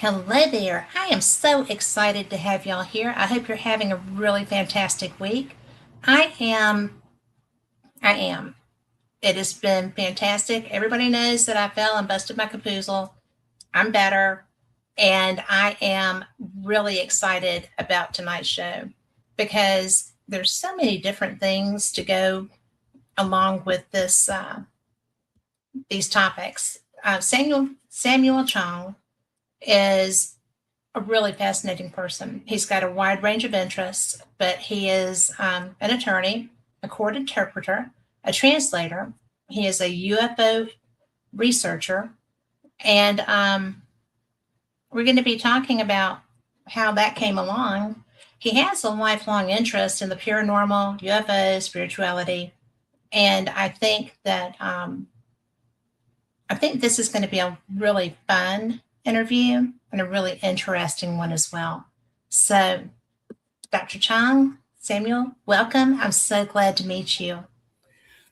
Hello there. I am so excited to have y'all here. I hope you're having a really fantastic week. I am. I am. It has been fantastic. Everybody knows that I fell and busted my capoozle. I'm better. And I am really excited about tonight's show because there's so many different things to go along with these topics. Samuel Chong is a really fascinating person. He's got a wide range of interests, but he is an attorney, a court interpreter, a translator. He is a UFO researcher, and we're going to be talking about how that came along. He has a lifelong interest in the paranormal, UFO, spirituality, and I think this is going to be a really fun interview and a really interesting one as well. So, Dr. Chong, Samuel, welcome. I'm so glad to meet you.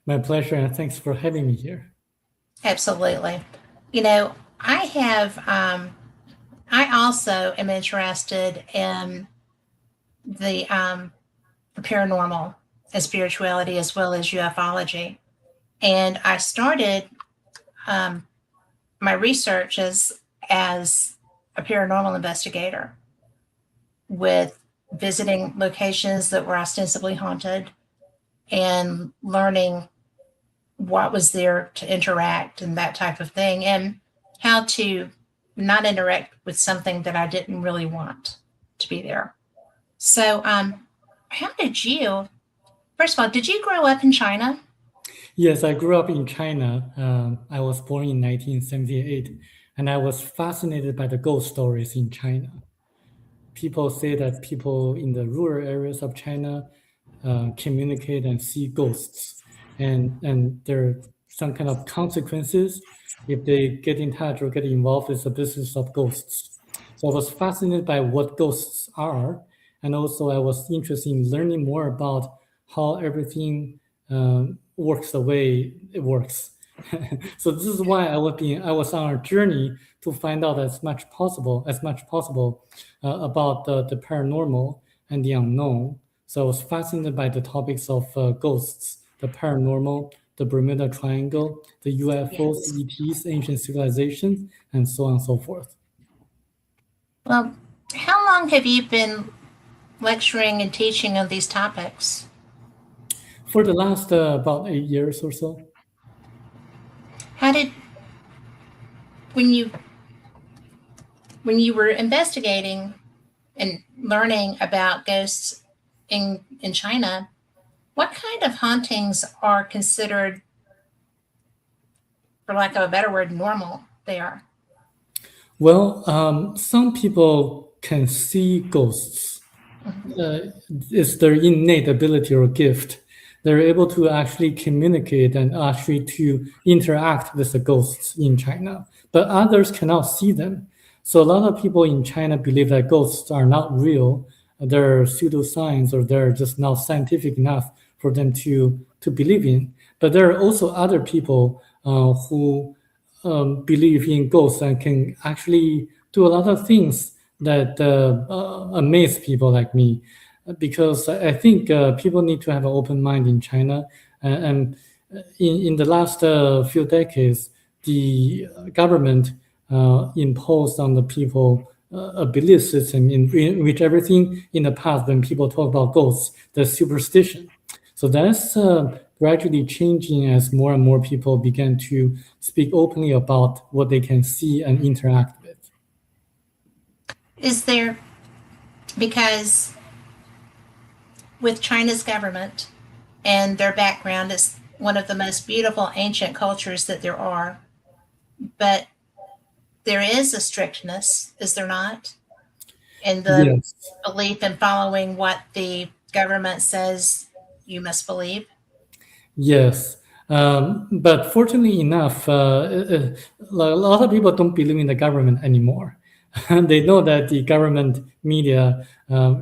My pleasure, and thanks for having me here. Absolutely. You know, I also am interested in the paranormal and spirituality as well as ufology. And I started my research as a paranormal investigator with visiting locations that were ostensibly haunted and learning what was there to interact and that type of thing, and how to not interact with something that I didn't really want to be there. So, first of all, did you grow up in China? Yes, I grew up in China. I was born in 1978, and I was fascinated by the ghost stories in China. People say that people in the rural areas of China communicate and see ghosts, and there are some kind of consequences if they get in touch or get involved with the business of ghosts. So I was fascinated by what ghosts are, and also I was interested in learning more about how everything works the way it works. So this is why I was on a journey to find out as much possible about the paranormal and the unknown. So I was fascinated by the topics of ghosts, the paranormal, the Bermuda Triangle, the UFOs, ETs, ancient civilizations, and so on and so forth. Well, how long have you been lecturing and teaching on these topics? For the last about 8 years or so. When you were investigating and learning about ghosts in China, what kind of hauntings are considered, for lack of a better word, normal there? Well, some people can see ghosts. It's their innate ability or gift. They're able to actually communicate and actually to interact with the ghosts in China, but others cannot see them. So a lot of people in China believe that ghosts are not real. They're pseudoscience, or they're just not scientific enough for them to believe in. But there are also other people who believe in ghosts and can actually do a lot of things that amaze people like me. Because I think people need to have an open mind in China. And in the last few decades, the government imposed on the people a belief system in which everything in the past, when people talk about ghosts, there's superstition. So that's gradually changing as more and more people began to speak openly about what they can see and interact with. Is there, because with China's government and their background is one of the most beautiful ancient cultures that there are, but there is a strictness, is there not? In the belief in following what the government says you must believe? Yes. But fortunately enough, a lot of people don't believe in the government anymore. They know that the government media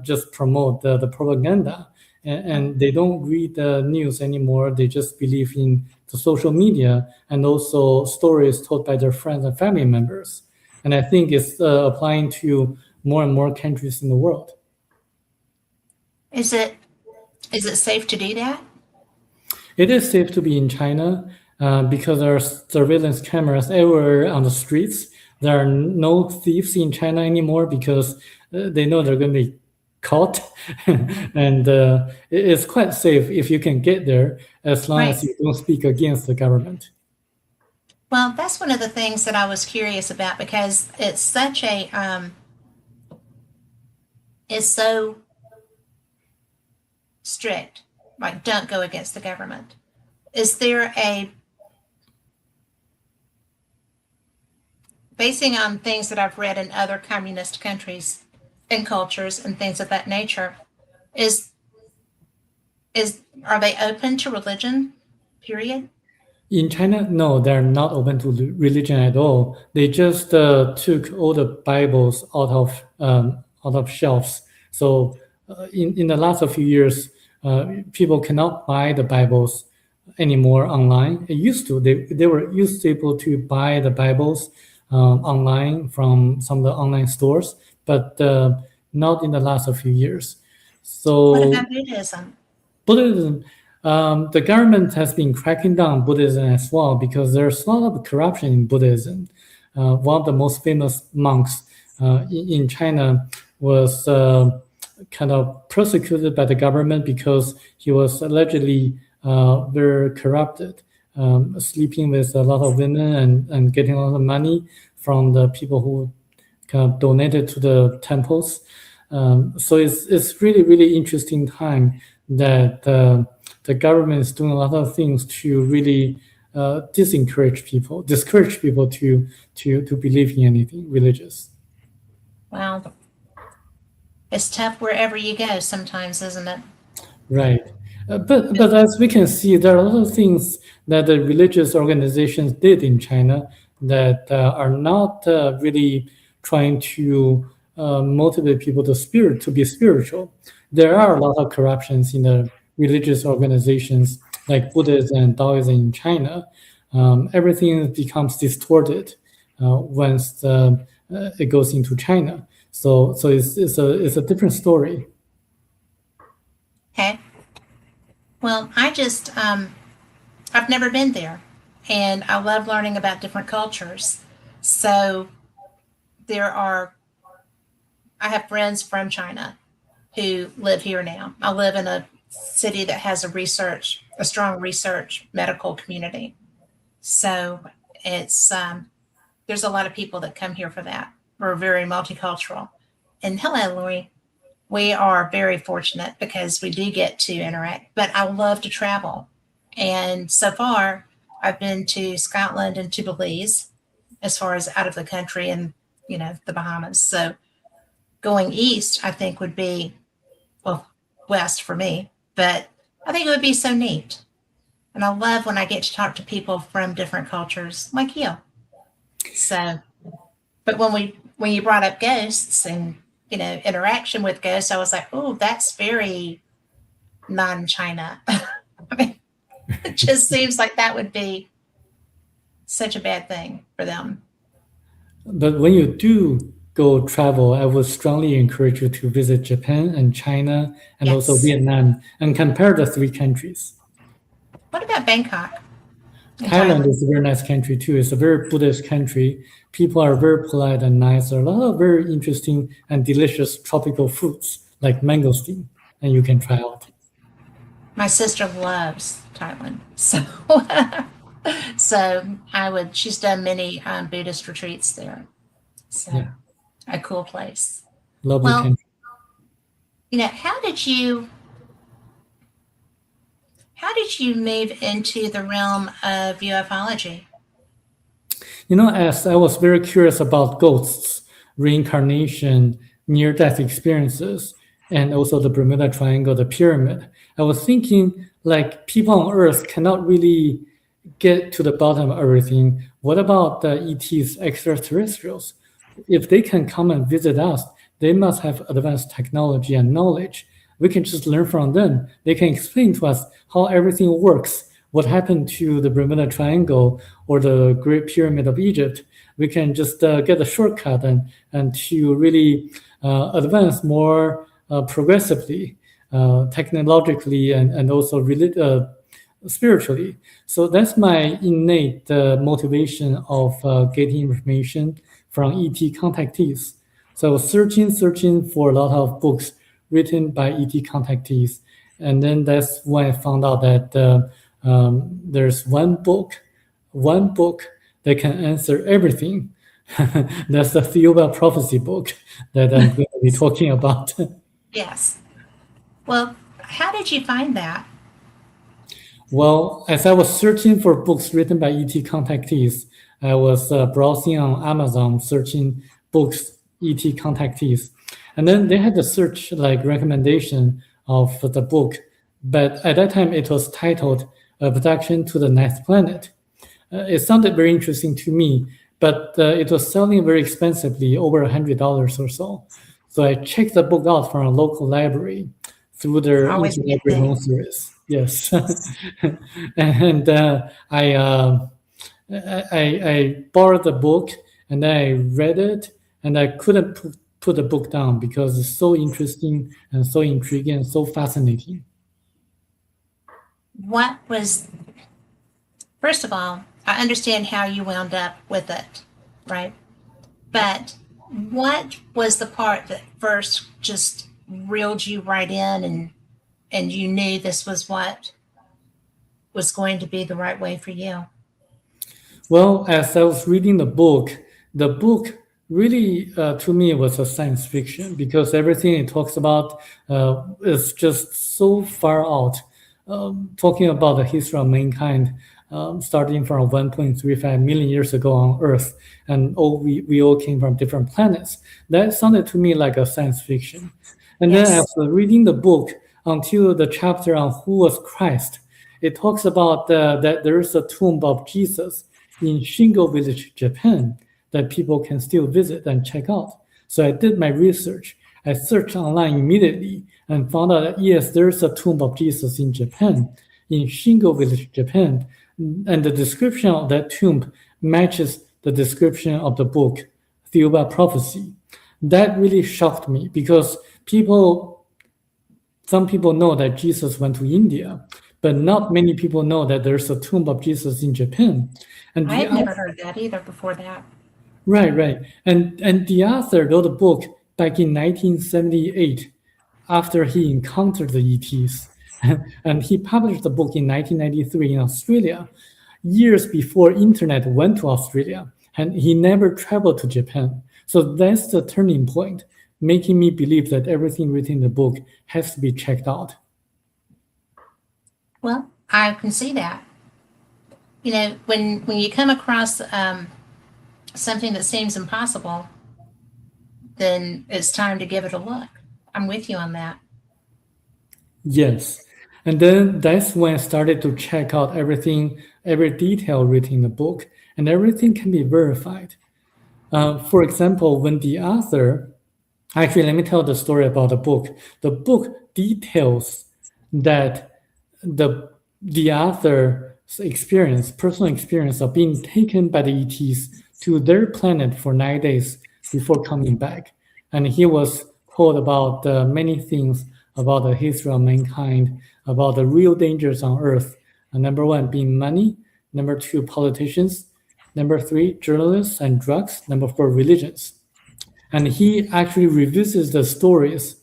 just promote the propaganda, and they don't read the news anymore. They just believe in the social media and also stories told by their friends and family members. and I think it's applying to more and more countries in the world. Is it safe to do that? It is safe to be in China because there are surveillance cameras everywhere on the streets. There are no thieves in China anymore because they know they're going to be caught, and it's quite safe if you can get there as long as Right. you don't speak against the government. Well, that's one of the things that I was curious about because it's such a it's so strict. Like, don't go against the government. Is there a basing on things that I've read in other communist countries and cultures and things of that nature, is are they open to religion? Period. In China, no, they're not open to religion at all. They just took all the Bibles out of shelves. So in the last few years, people cannot buy the Bibles anymore online. It used to they were used to able to buy the Bibles online from some of the online stores, but not in the last few years. What So about Buddhism? Buddhism, the government has been cracking down Buddhism as well because there's a lot of corruption in Buddhism. One of the most famous monks in China was kind of persecuted by the government because he was allegedly very corrupted, sleeping with a lot of women and getting a lot of money from the people who kind of donated to the temples. So it's really, really interesting time that the government is doing a lot of things to really discourage people to believe in anything religious. Well, it's tough wherever you go sometimes, isn't it? Right. But as we can see, there are a lot of things that the religious organizations did in China that are not really trying to motivate people to be spiritual. There are a lot of corruptions in the religious organizations like Buddhism and Taoism in China. Everything becomes distorted once it goes into China. So it's a different story. Okay. Well, I've never been there, and I love learning about different cultures. So I have friends from China who live here now. I live in a city that has a strong research medical community. So it's there's a lot of people that come here for that. We're very multicultural. And hello, Lori. We are very fortunate because we do get to interact, but I love to travel. And so far, I've been to Scotland and to Belize as far as out of the country and, the Bahamas. So going east, I think would be, well, west for me, but I think it would be so neat. And I love when I get to talk to people from different cultures like you. So, but when you brought up ghosts and interaction with ghosts, I was like, oh, that's very non-China. I mean, it just seems like that would be such a bad thing for them. But when you do go travel, I would strongly encourage you to visit Japan and China and also Yes. Vietnam and compare the three countries. What about Bangkok and Thailand Thailand? is a very nice country too. It's a very Buddhist country. People are very polite and nice. There are a lot of very interesting and delicious tropical foods like mangosteen, and you can try out. My sister loves Thailand, so she's done many Buddhist retreats there. So Yeah, a cool place. lovely Well, country. how did you move into the realm of ufology? As I was very curious about ghosts, reincarnation, near-death experiences, and also the Bermuda Triangle, the pyramid, I was thinking like people on Earth cannot really get to the bottom of everything. What about the ETs, extraterrestrials? If they can come and visit us, they must have advanced technology and knowledge. We can just learn from them. They can explain to us how everything works, what happened to the Bermuda Triangle or the Great Pyramid of Egypt. We can just get a shortcut and to really advance more progressively, technologically, and also spiritually. So that's my innate motivation of getting information from ET contactees. So I was searching for a lot of books written by ET contactees. And then that's when I found out that there's one book that can answer everything. That's the Theoba prophecy book that I'm going to be talking about. Yes. Well, how did you find that? Well, as I was searching for books written by ET contactees, I was browsing on Amazon, searching books ET contactees, and then they had a search like recommendation of the book, but at that time it was titled "Abduction to the Ninth Planet." It sounded very interesting to me, but it was selling very expensively, over $100 or so. So I checked the book out from a local library through their Always a good interlibrary thing. loan service. Yes, and I borrowed the book and then I read it, and I couldn't put the book down because it's so interesting and so intriguing and so fascinating. What was, first of all, I understand how you wound up with it, right? But what was the part that first just reeled you right in and you knew this was what was going to be the right way for you? Well, as I was reading the book really, to me, was a science fiction because everything it talks about is just so far out. Talking about the history of mankind, starting from 1.35 million years ago on Earth, and we all came from different planets. That sounded to me like a science fiction. And then Yes. after reading the book until the chapter on who was Christ, it talks about that there is a tomb of Jesus in Shingo Village, Japan, that people can still visit and check out. So I did my research. I searched online immediately and found out that yes, there's a tomb of Jesus in Japan, in Shingo Village, Japan. And the description of that tomb matches the description of the book, Theoba Prophecy. That really shocked me because some people know that Jesus went to India, but not many people know that there's a tomb of Jesus in Japan. And I had never heard that either before that. right. And the author wrote a book back in 1978 after he encountered the ETs. And he published the book in 1993 in Australia, years before internet went to Australia. And he never traveled to Japan. So that's the turning point, making me believe that everything written in the book has to be checked out. Well, I can see that. You know, when you come across something that seems impossible, then it's time to give it a look. I'm with you on that. Yes. And then that's when I started to check out everything, every detail written in the book, and everything can be verified. For example, when the author, actually, let me tell the story about the book. The book details that the author's experience, personal experience of being taken by the ETs to their planet for 9 days before coming back. And he was told about many things about the history of mankind, about the real dangers on Earth. Number one, being money. Number two, politicians. Number three, journalists and drugs. Number four, religions. And he actually revisits the stories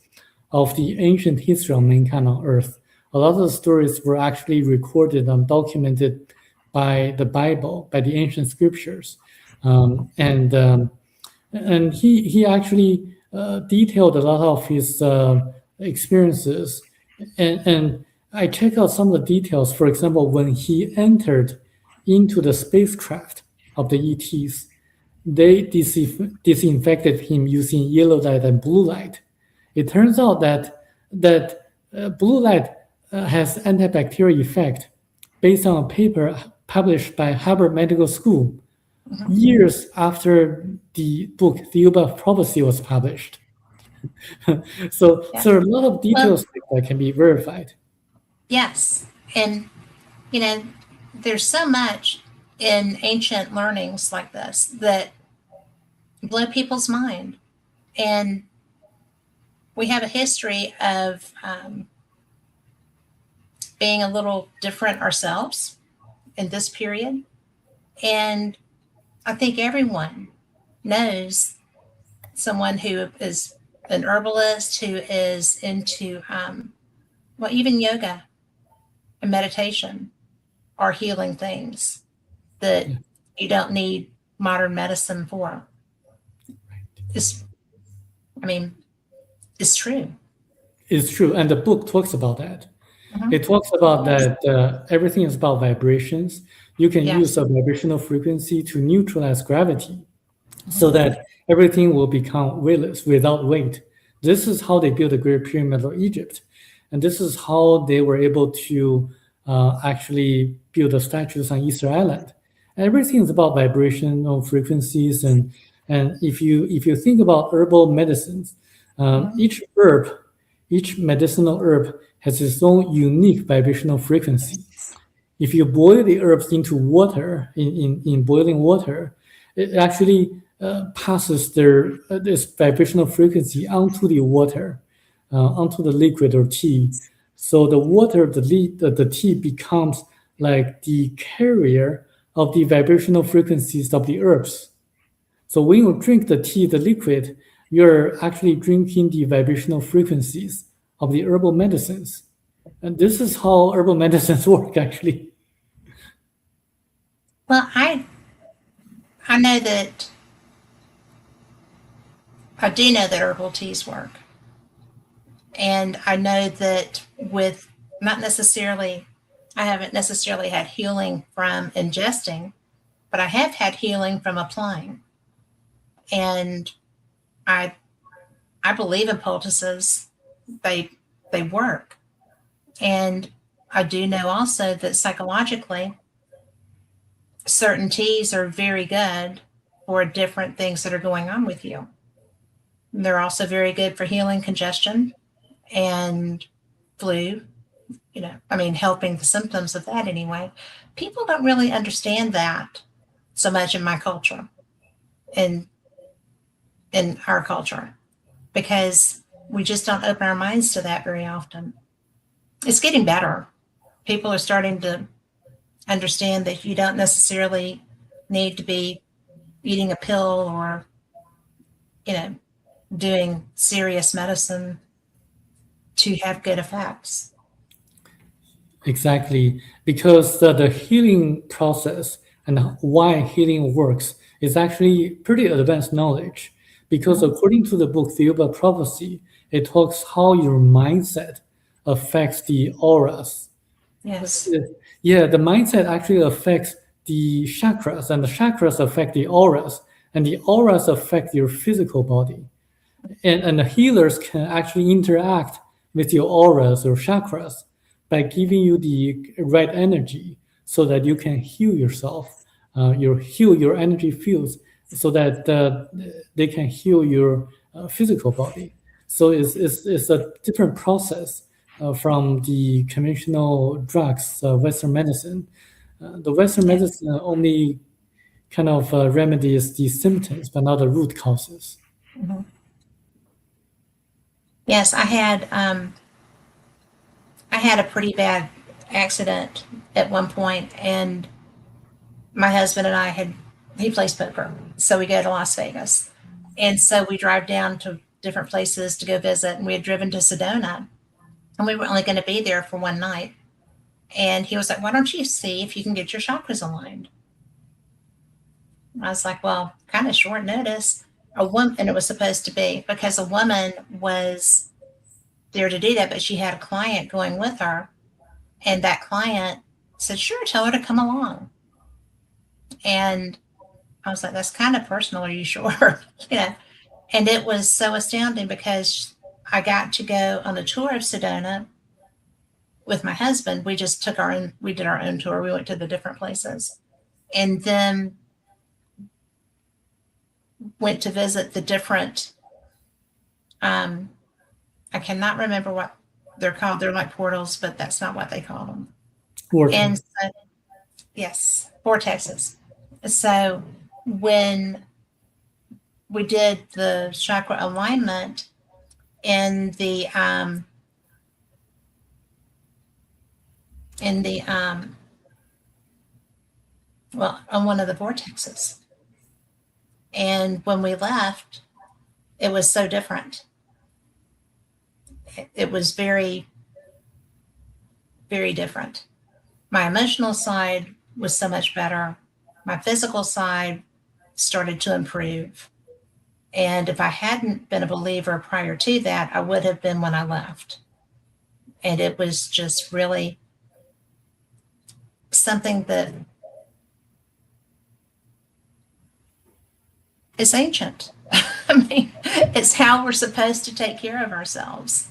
of the ancient history of mankind on Earth. A lot of the stories were actually recorded and documented by the Bible, by the ancient scriptures. And he actually detailed a lot of his experiences. And I checked out some of the details. For example, when he entered into the spacecraft of the ETs, they disinfected him using yellow light and blue light. It turns out that blue light has antibacterial effect based on a paper published by Harvard Medical School years after the book Theoba Prophecy was published. So Yeah. a lot of details that can be verified. Yes. And, you know, there's so much in ancient learnings like this that blow people's mind. And we have a history of being a little different ourselves in this period. And I think everyone knows someone who is an herbalist, who is into, well, even yoga and meditation are healing things that you don't need modern medicine for. It's, I mean, it's true. It's true, and the book talks about that. It talks about that everything is about vibrations. You can use Yes. a vibrational frequency to neutralize gravity so that everything will become weightless, without weight. This is how they built the Great Pyramid of Egypt. And this is how they were able to actually build the statues on Easter Island. Everything is about vibrational frequencies. And if you think about herbal medicines, each herb, each medicinal herb has its own unique vibrational frequency. If you boil the herbs into water, in boiling water, it actually passes this vibrational frequency onto the water, onto the liquid or tea. So the water, the tea becomes like the carrier of the vibrational frequencies of the herbs. So when you drink the tea, the liquid, you're actually drinking the vibrational frequencies of the herbal medicines. And this is how herbal medicines work, actually. Well, I know that I do know that herbal teas work. And I know that with not necessarily, I haven't necessarily had healing from ingesting, but I have had healing from applying. And I I believe in poultices. They they work. And I do know also that psychologically certain teas are very good for different things that are going on with you. They're also very good for healing congestion and flu, helping the symptoms of that anyway. People don't really understand that so much in my culture, in in our culture, because we just don't open our minds to that very often. It's getting better. People are starting to understand that you don't necessarily need to be eating a pill or, you know, doing serious medicine to have good effects. Exactly, because the healing process and why healing works is actually pretty advanced knowledge. Because according to the book The Yoga Prophecy, it talks how your mindset affects the auras. Yes. Yeah, the mindset actually affects the chakras, and the chakras affect the auras, and the auras affect your physical body. And the healers can actually interact with your auras or chakras by giving you the right energy so that you can heal yourself, heal your energy fields so that they can heal your physical body. So it's a different process from the conventional drugs, Western medicine. The Western Yeah. medicine only kind of remedies the symptoms, but not the root causes. Mhm. Yes, I had a pretty bad accident at one point, and my husband and I had he plays poker, so we go to Las Vegas, and so we drive down to different places to go visit, and we had driven to Sedona, and we were only going to be there for one night, and he was like, "Why don't you see if you can get your chakras aligned?" I was like, "Well, kind of short notice." A woman, and it was supposed to be because a woman was there to do that, but she had a client going with her, and that client said, "Sure, tell her to come along." And I was like, "That's kind of personal. Are you sure?" Yeah. And it was so astounding because I got to go on a tour of Sedona with my husband. We just took we did our own tour. We went to the different places and then went to visit the different, um, I cannot remember what they're called. They're like portals, but that's not what they call them. And Working. so Yes, vortexes. So when we did the chakra alignment in the well, on one of the vortexes, and when we left, it was so different. It was very, very different. My emotional side was so much better. My physical side started to improve. And if I hadn't been a believer prior to that, I would have been when I left. And it was just really something that is ancient. I mean, it's how we're supposed to take care of ourselves.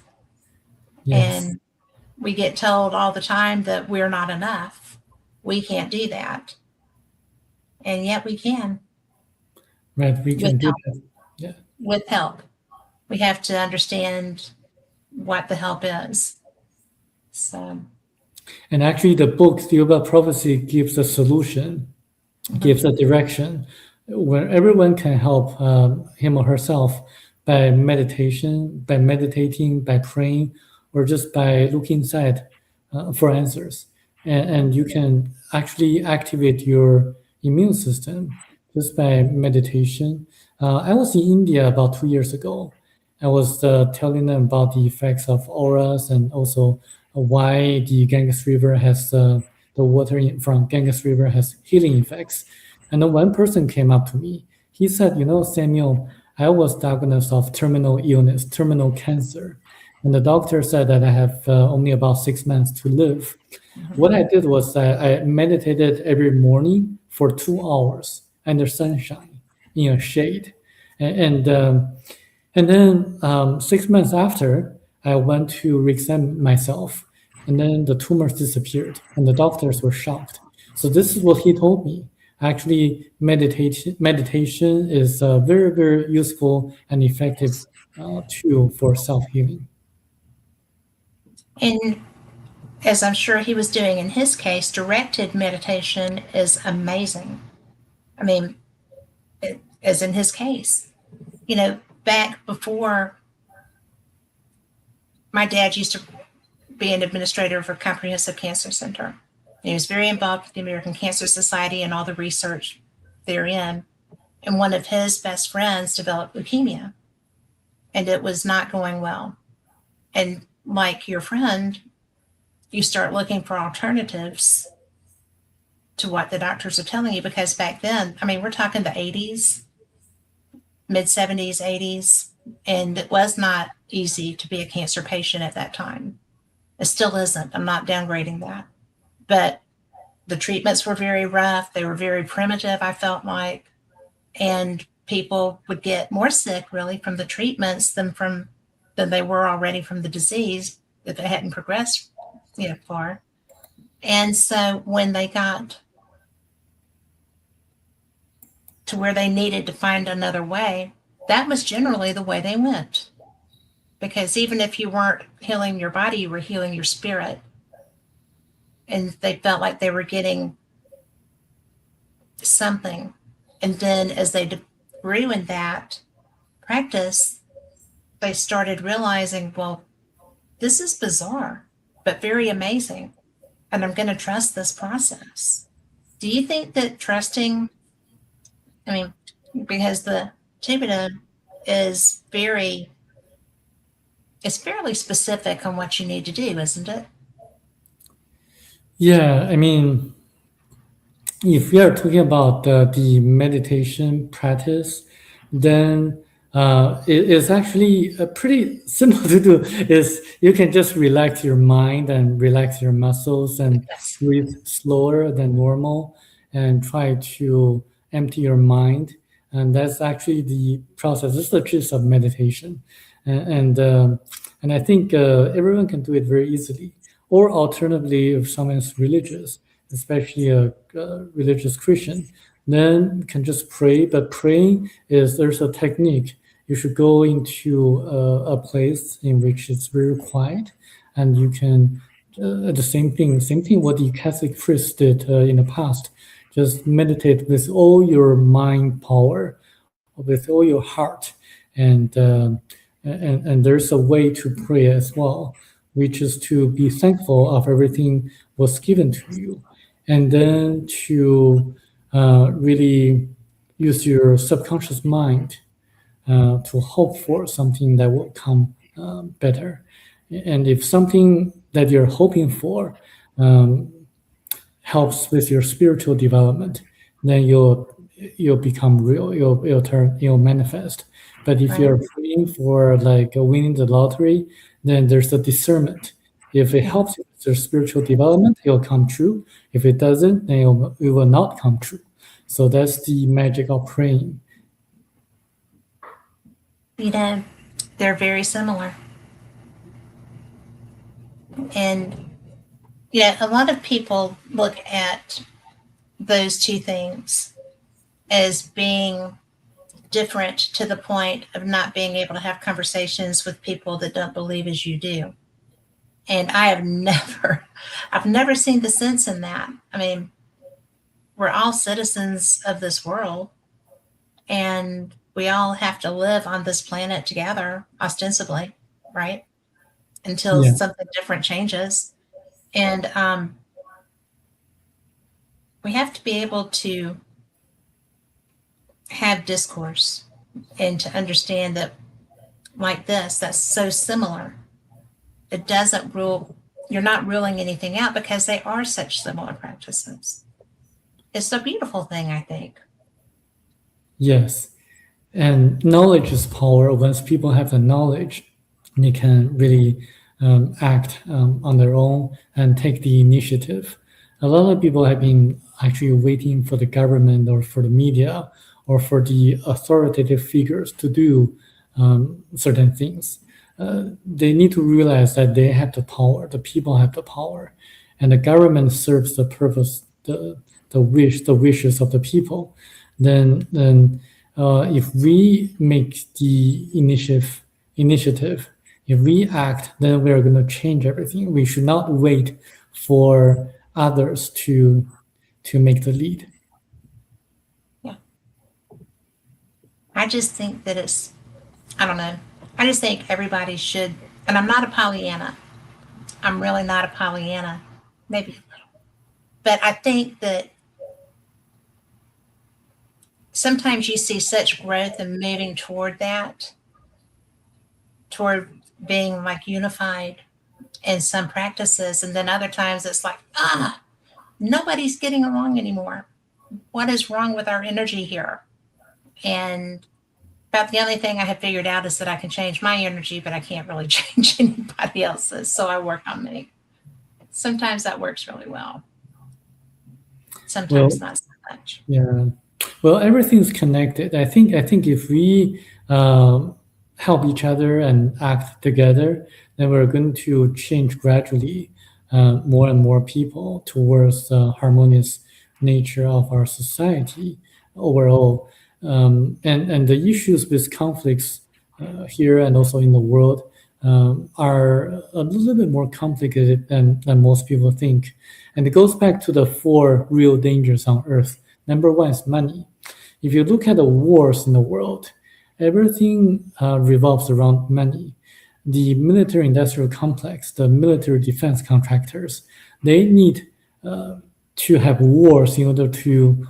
Yes. And we get told all the time that we're not enough. We can't do that. And yet we can. Right, we can With do help. that. Yeah. With help. We have to understand what the help is. So. And actually, the book, The Yoga Prophecy, gives a solution, gives a direction where everyone can help him or herself by meditation, by meditating, by praying, or just by looking inside for answers. And you can actually activate your immune system just by meditation. I was in India about 2 years ago. I was telling them about the effects of auras and also why the Ganges River has the water from Ganges River has healing effects. And then one person came up to me. He said, Samuel, I was diagnosed of terminal illness, terminal cancer. And the doctor said that I have only about 6 months to live. What I did was I meditated every morning for 2 hours under sunshine in a shade. And then 6 months after, I went to re-examine myself. And then the tumors disappeared. And the doctors were shocked. So this is what he told me. Actually, meditation is a very, very useful and effective tool for self-healing. And as I'm sure he was doing in his case, directed meditation is amazing. I mean, as in his case, back before my dad used to be an administrator for Comprehensive Cancer Center. He was very involved with the American Cancer Society and all the research therein. And one of his best friends developed leukemia, and it was not going well. And like your friend, you start looking for alternatives to what the doctors are telling you, because back then, I mean, we're talking the 80s, mid 70s, 80s, and it was not easy to be a cancer patient at that time. It still isn't. I'm not downgrading that. But the treatments were very rough. They were very primitive, I felt like. And people would get more sick, really, from the treatments than they were already from the disease if it hadn't progressed, far. And so when they got to where they needed to find another way, that was generally the way they went. Because even if you weren't healing your body, you were healing your spirit. And they felt like they were getting something. And then as they grew in that practice, they started realizing, well, this is bizarre, but very amazing. And I'm going to trust this process. Do you think that trusting, because the Thibodeau is it's fairly specific on what you need to do, isn't it? Yeah, if we are talking about the meditation practice, then it's actually pretty simple to do. Is you can just relax your mind and relax your muscles and Yes. breathe slower than normal and try to empty your mind. And that's actually the process. This is the gist of meditation. And I think everyone can do it very easily. Or alternatively, if someone is religious, especially a religious Christian, then can just pray. But praying there's a technique. You should go into a place in which it's very quiet, and you can the same thing what the Catholic priest did in the past. Just meditate with all your mind power, with all your heart, and there's a way to pray as well, which is to be thankful of everything was given to you, and then to really use your subconscious mind to hope for something that will come better. And if something that you're hoping for um, helps with your spiritual development, then you'll become real. You'll manifest. But if Right. you're praying for like winning the lottery, then there's a discernment. If it Yeah. helps you with your spiritual development, it'll come true. If it doesn't, then it will not come true. So that's the magic of praying. You know, they're very similar. And, a lot of people look at those two things as being different to the point of not being able to have conversations with people that don't believe as you do. And I've never seen the sense in that. I mean, we're all citizens of this world and we all have to live on this planet together, ostensibly, right? Until Yeah. something different changes. And we have to be able to have discourse and to understand that, like this, that's so similar. It doesn't rule, you're not ruling anything out because they are such similar practices. It's a beautiful thing, I think. Yes. And knowledge is power. Once people have the knowledge, they can really act on their own and take the initiative. A lot of people have been actually waiting for the government or for the media or for the authoritative figures to do certain things. They need to realize that they have the power, the people have the power, and the government serves the purpose, the wishes of the people. Then if we make the initiative, if we act, then we are going to change everything. We should not wait for others to make the lead. Yeah. I just think that I don't know. I just think everybody should, and I'm not a Pollyanna. I'm really not a Pollyanna. Maybe a little. But I think that sometimes you see such growth and moving toward that, toward being like unified in some practices. And then other times it's like, nobody's getting along anymore. What is wrong with our energy here? And about the only thing I have figured out is that I can change my energy, but I can't really change anybody else's. So I work on me. Sometimes that works really well. Well, Sometimes not so much. yeah. Well, everything's connected. I think if we help each other and act together, then we're going to change gradually more and more people towards the harmonious nature of our society overall. And the issues with conflicts here and also in the world are a little bit more complicated than most people think. And it goes back to the four real dangers on Earth. Number one is money. If you look at the wars in the world, everything revolves around money. The military industrial complex, the military defense contractors, they need to have wars in order to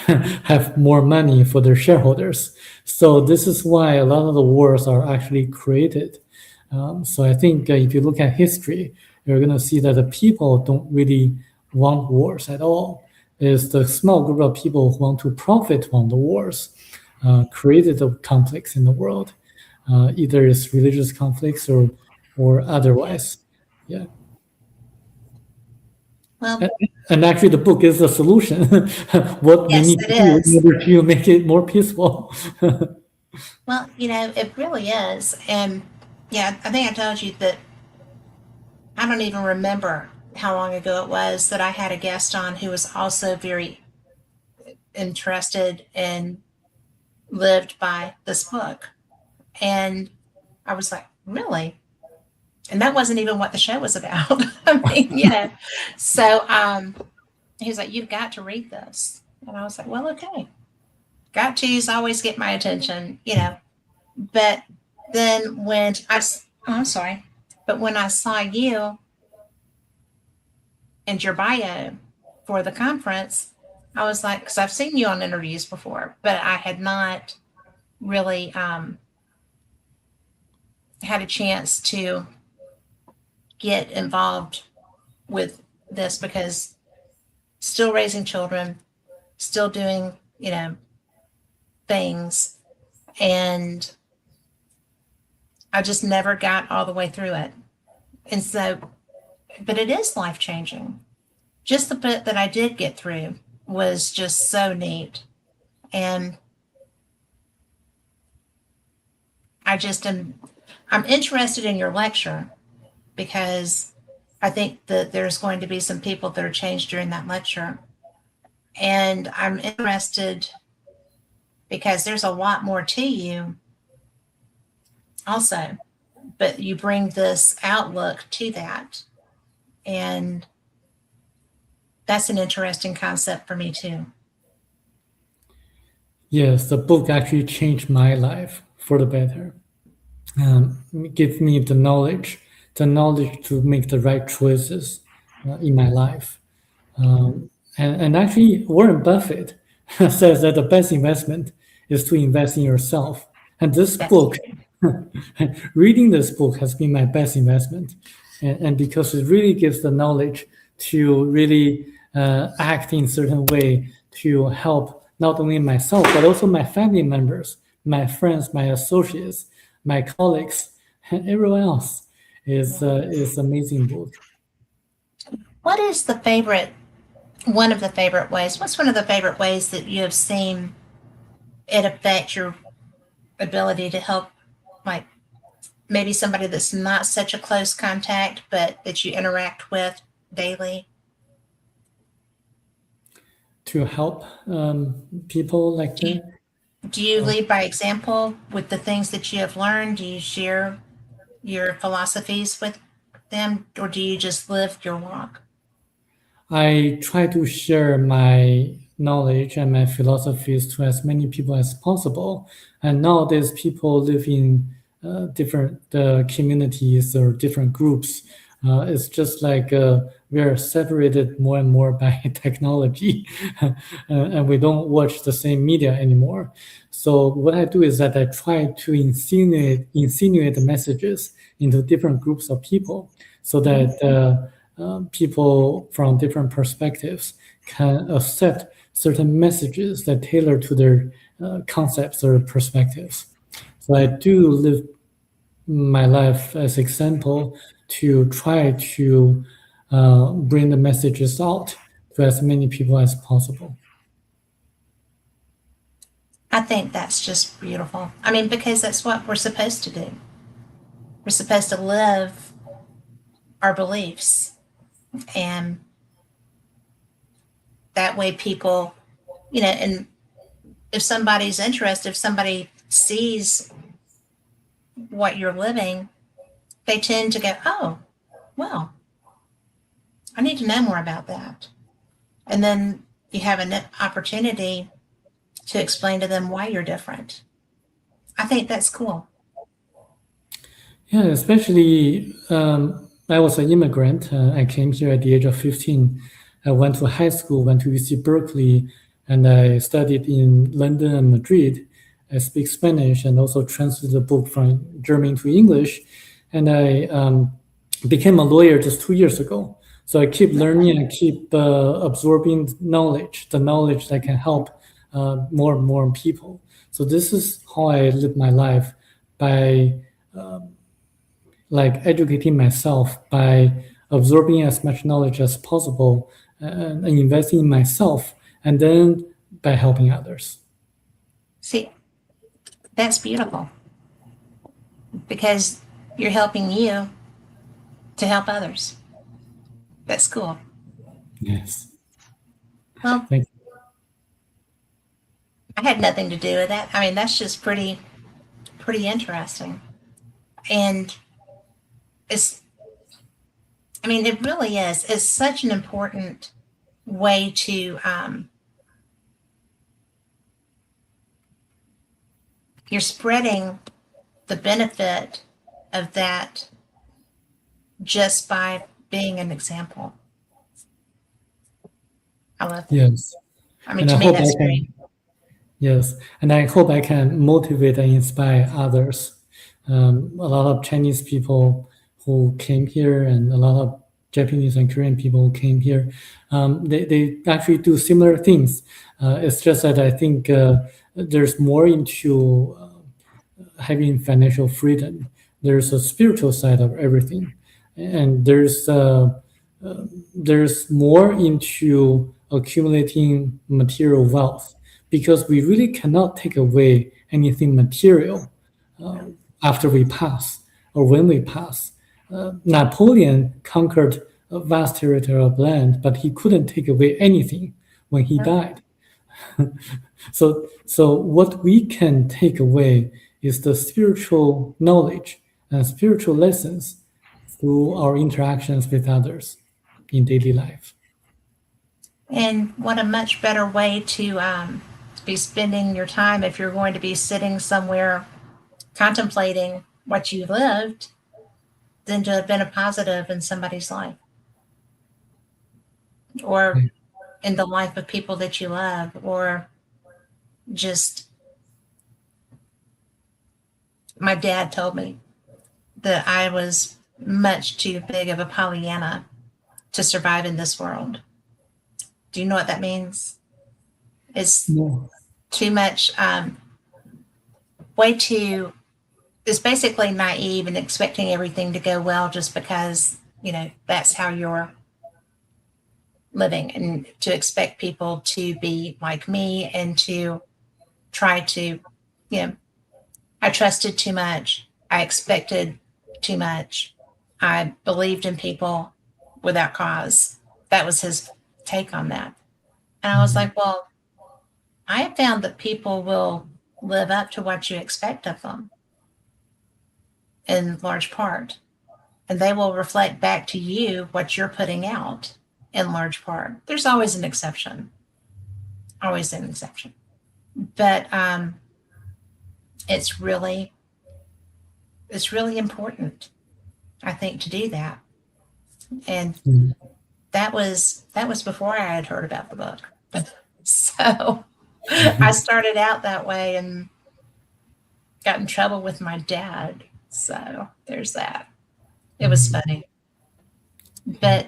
have more money for their shareholders. So this is why a lot of the wars are actually created. So I think if you look at history, you're going to see that the people don't really want wars at all. It's the small group of people who want to profit from the wars created the conflicts in the world. Either it's religious conflicts or otherwise. Yeah. Well, And actually, the book is the solution. What we yes, need it to do in is. order to make it more peaceful. Well, it really is. And yeah, I think I told you that I don't even remember how long ago it was that I had a guest on who was also very interested and lived by this book. And I was like, really? And that wasn't even what the show was about. I mean, you know. So he was like, "You've got to read this." And I was like, "Well, okay. Got to's always get my attention, you know." But then I'm sorry, but when I saw you and your bio for the conference, I was like, because I've seen you on interviews before, but I had not really had a chance to get involved with this because still raising children, still doing, you know, things. And I just never got all the way through it. And so, but it is life changing. Just the bit that I did get through was just so neat. And I'm interested in your lecture because I think that there's going to be some people that are changed during that lecture. And I'm interested because there's a lot more to you also, but you bring this outlook to that. And that's an interesting concept for me too. Yes, the book actually changed my life for the better. Give me the knowledge to make the right choices in my life. And actually, Warren Buffett says that the best investment is to invest in yourself. And this That's book, reading this book has been my best investment. And because it really gives the knowledge to really act in certain way to help not only myself, but also my family members, my friends, my associates, my colleagues, and everyone else is amazing book. what is one of the favorite ways? What's one of the favorite ways that you have seen it affect your ability to help, like maybe somebody that's not such a close contact, but that you interact with daily? To help people like Do you, that. do you lead by example with the things that you have learned? Do you share your philosophies with them, or do you just live your walk? I try to share my knowledge and my philosophies to as many people as possible. And nowadays, people live in different communities or different groups. It's just like we are separated more and more by technology, and we don't watch the same media anymore. So what I do is that I try to insinuate the messages into different groups of people, so that people from different perspectives can accept certain messages that tailor to their concepts or perspectives. So I do live my life as example to try to bring the messages out to as many people as possible. I think that's just beautiful. I mean, because that's what we're supposed to do. We're supposed to live our beliefs. And that way, people, you know, and if somebody's interested, if somebody sees what you're living, they tend to go, "Oh, well, I need to know more about that." And then you have an opportunity to explain to them why you're different. I think that's cool. Yeah, especially I was an immigrant. I came here at the age of 15. I went to high school, went to UC Berkeley, and I studied in London and Madrid. I speak Spanish and also translated the book from German to English. And I became a lawyer just 2 years ago. So I keep learning and keep absorbing knowledge, the knowledge that can help more and more people. So this is how I live my life, by like educating myself, by absorbing as much knowledge as possible and investing in myself, and then by helping others. See, that's beautiful because you're helping you to help others. That's cool. Yes. Well, Thank you. I had nothing to do with that. I mean, that's just pretty interesting. And it's, I mean, it really is. It's such an important way to, you're spreading the benefit of that just by being an example. I love that. Yes. I mean, And I to me, hope I that's can, great. yes, and I hope I can motivate and inspire others. A lot of Chinese people who came here and a lot of Japanese and Korean people who came here, they actually do similar things. It's just that I think there's more into having financial freedom. There's a spiritual side of everything, and there's more into accumulating material wealth because we really cannot take away anything material after we pass or when we pass. Napoleon conquered a vast territory of land, but he couldn't take away anything when he died. So what we can take away is the spiritual knowledge and spiritual lessons through our interactions with others in daily life. And what a much better way to be spending your time if you're going to be sitting somewhere contemplating what you lived than to have been a positive in somebody's life or in the life of people that you love, or just, my dad told me that I was much too big of a Pollyanna to survive in this world. Do you know what that means? It's No. too much, way too, it's basically naive and expecting everything to go well just because, that's how you're living, and to expect people to be like me and to try to, you know, I trusted too much. I expected too much. I believed in people without cause. That was his take on that. And I was like, well, I have found that people will live up to what you expect of them in large part. And they will reflect back to you what you're putting out in large part. There's always an exception, always an exception. But it's really, it's really important, I think, to do that. And Mm. that was before I had heard about the book. So I started out that way and got in trouble with my dad. So there's that. It was funny. But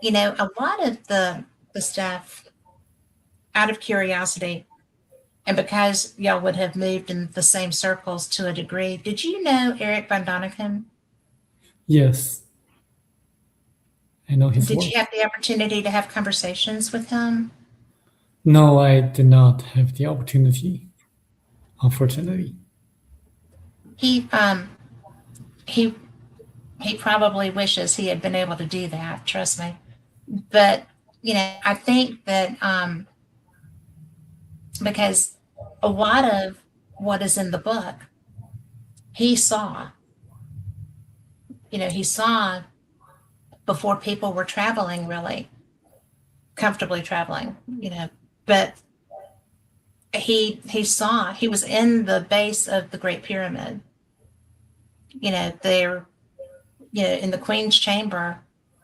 a lot of the stuff, out of curiosity, and because y'all would have moved in the same circles to a degree, did you know Eric von Däniken? Yes, I know his Did work. you have the opportunity to have conversations with him? No, I did not have the opportunity, unfortunately. He he he probably wishes he had been able to do that, trust me. But I think that because a lot of what is in the book, he saw. He saw before people were traveling really comfortably traveling. But he saw, he was in the base of the Great Pyramid. There, in the Queen's chamber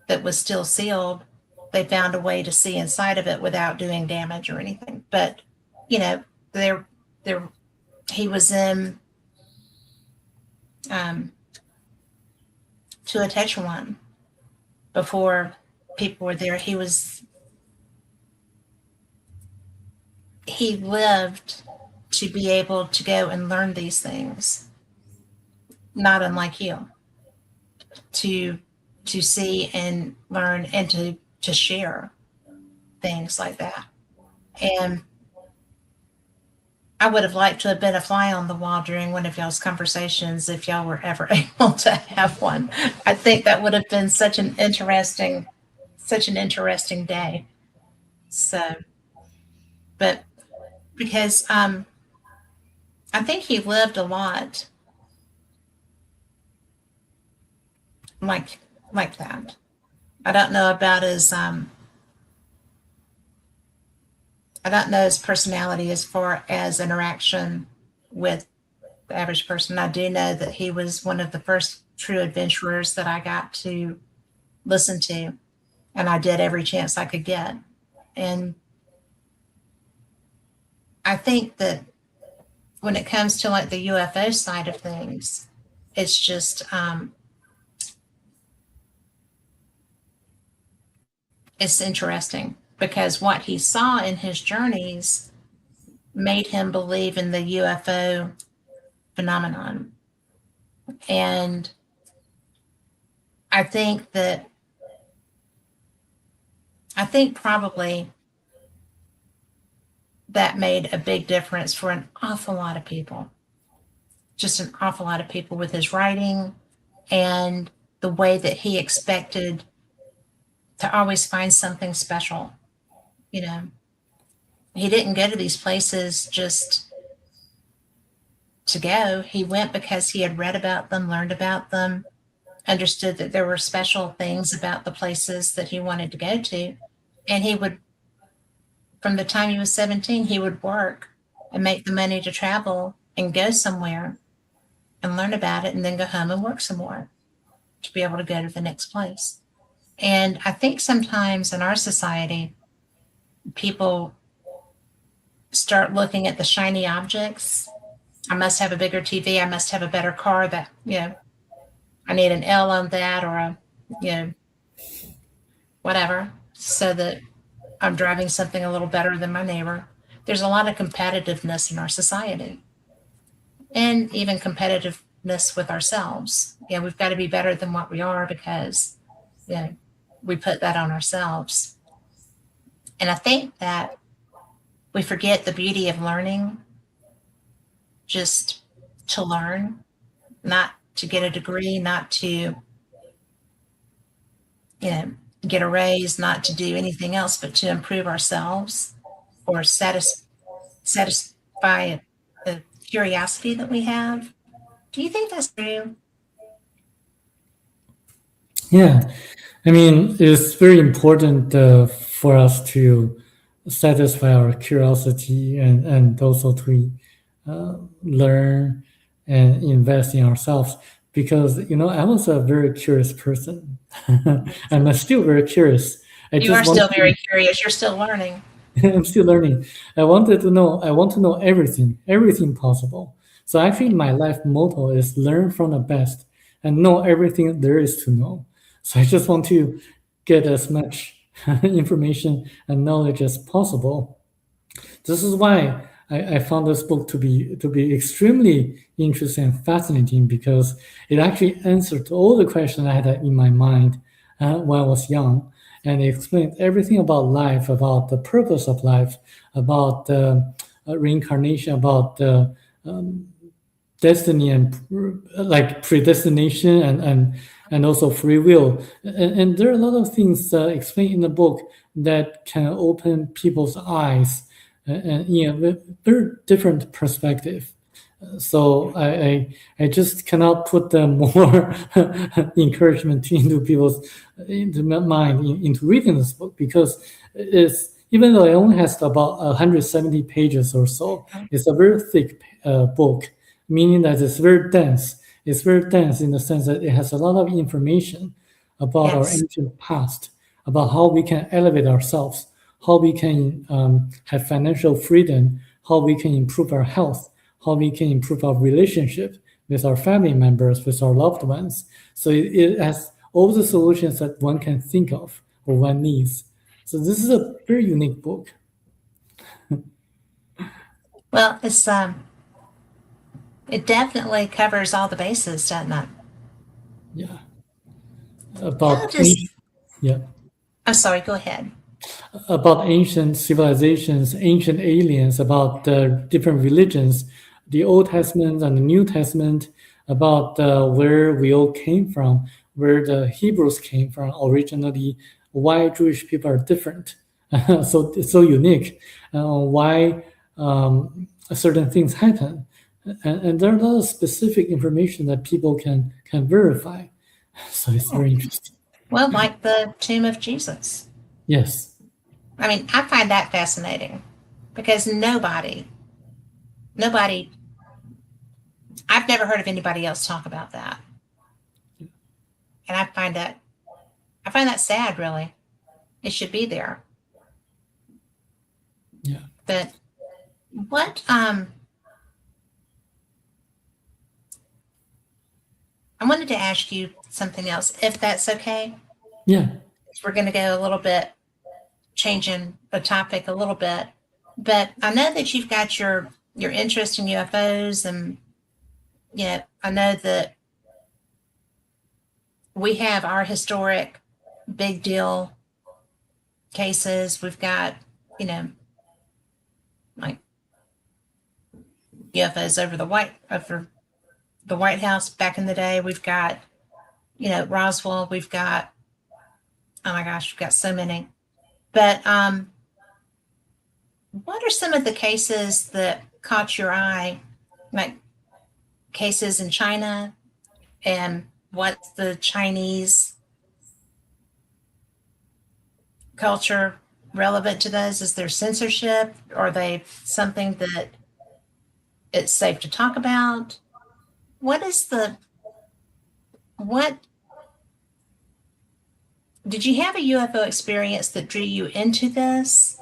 that was still sealed, they found a way to see inside of it without doing damage or anything. But there he was in Teotihuacan before people were there. He lived to be able to go and learn these things, not unlike you, to see and learn and to share things like that. And I would have liked to have been a fly on the wall during one of y'all's conversations if y'all were ever able to have one. I think that would have been such an interesting day. So, but because I think he lived a lot like that. I don't know about his I don't know his personality as far as interaction with the average person. I do know that he was one of the first true adventurers that I got to listen to, and I did every chance I could get. And I think that when it comes to like the UFO side of things, it's just it's interesting because what he saw in his journeys made him believe in the UFO phenomenon. And I think probably that made a big difference for an awful lot of people. Just an awful lot of people with his writing and the way that he expected to always find something special. You know, he didn't go to these places just to go. He went because he had read about them, learned about them, understood that there were special things about the places that he wanted to go to. And he would, from the time he was 17, he would work and make the money to travel and go somewhere and learn about it and then go home and work some more to be able to go to the next place. And I think sometimes in our society, people start looking at the shiny objects. I must have a bigger TV. I must have a better car that, I need an L on that or whatever, so that I'm driving something a little better than my neighbor. There's a lot of competitiveness in our society and even competitiveness with ourselves. We've got to be better than what we are because, we put that on ourselves. And I think that we forget the beauty of learning, just to learn, not to get a degree, not to, get a raise, not to do anything else, but to improve ourselves or satisfy the curiosity that we have. Do you think that's true? Yeah, I mean, it's very important for us to satisfy our curiosity and also to learn and invest in ourselves because I was a very curious person. I'm still very curious. You are still very curious. You're still learning. I'm still learning. I want to know everything possible. So actually my life motto is learn from the best and know everything there is to know. So I just want to get as much information and knowledge as possible. This is why I found this book to be extremely interesting and fascinating because it actually answered all the questions I had in my mind when I was young, and it explained everything about life, about the purpose of life, about reincarnation, about destiny and like predestination and also free will. And there are a lot of things explained in the book that can open people's eyes and very different perspective. So I just cannot put more encouragement into my mind into reading this book because it's even though it only has about 170 pages or so, it's a very thick book, meaning that it's very dense. It's very dense in the sense that it has a lot of information about our ancient past, about how we can elevate ourselves, how we can have financial freedom, how we can improve our health, how we can improve our relationship with our family members, with our loved ones. So it has all the solutions that one can think of or one needs. So this is a very unique book. Well, it definitely covers all the bases, doesn't it? Yeah. I'm sorry, go ahead. About ancient civilizations, ancient aliens, about different religions, the Old Testament and the New Testament, about where we all came from, where the Hebrews came from originally, why Jewish people are different, so unique, why certain things happen. And there are a lot of specific information that people can verify. So it's very interesting. Well, like the tomb of Jesus. Yes. I mean, I find that fascinating because nobody, I've never heard of anybody else talk about that. And I find that sad, really. It should be there. Yeah. But what, I wanted to ask you something else, if that's okay. Yeah. We're going to go a little bit, changing the topic a little bit. But I know that you've got your interest in UFOs, and I know that we have our historic big deal cases. We've got, like UFOs over the White House back in the day. We've got, Roswell. We've got, oh my gosh, we've got so many. But what are some of the cases that caught your eye, like cases in China, and what's the Chinese culture relevant to those? Is there censorship? Are they something that it's safe to talk about? What did you have a UFO experience that drew you into this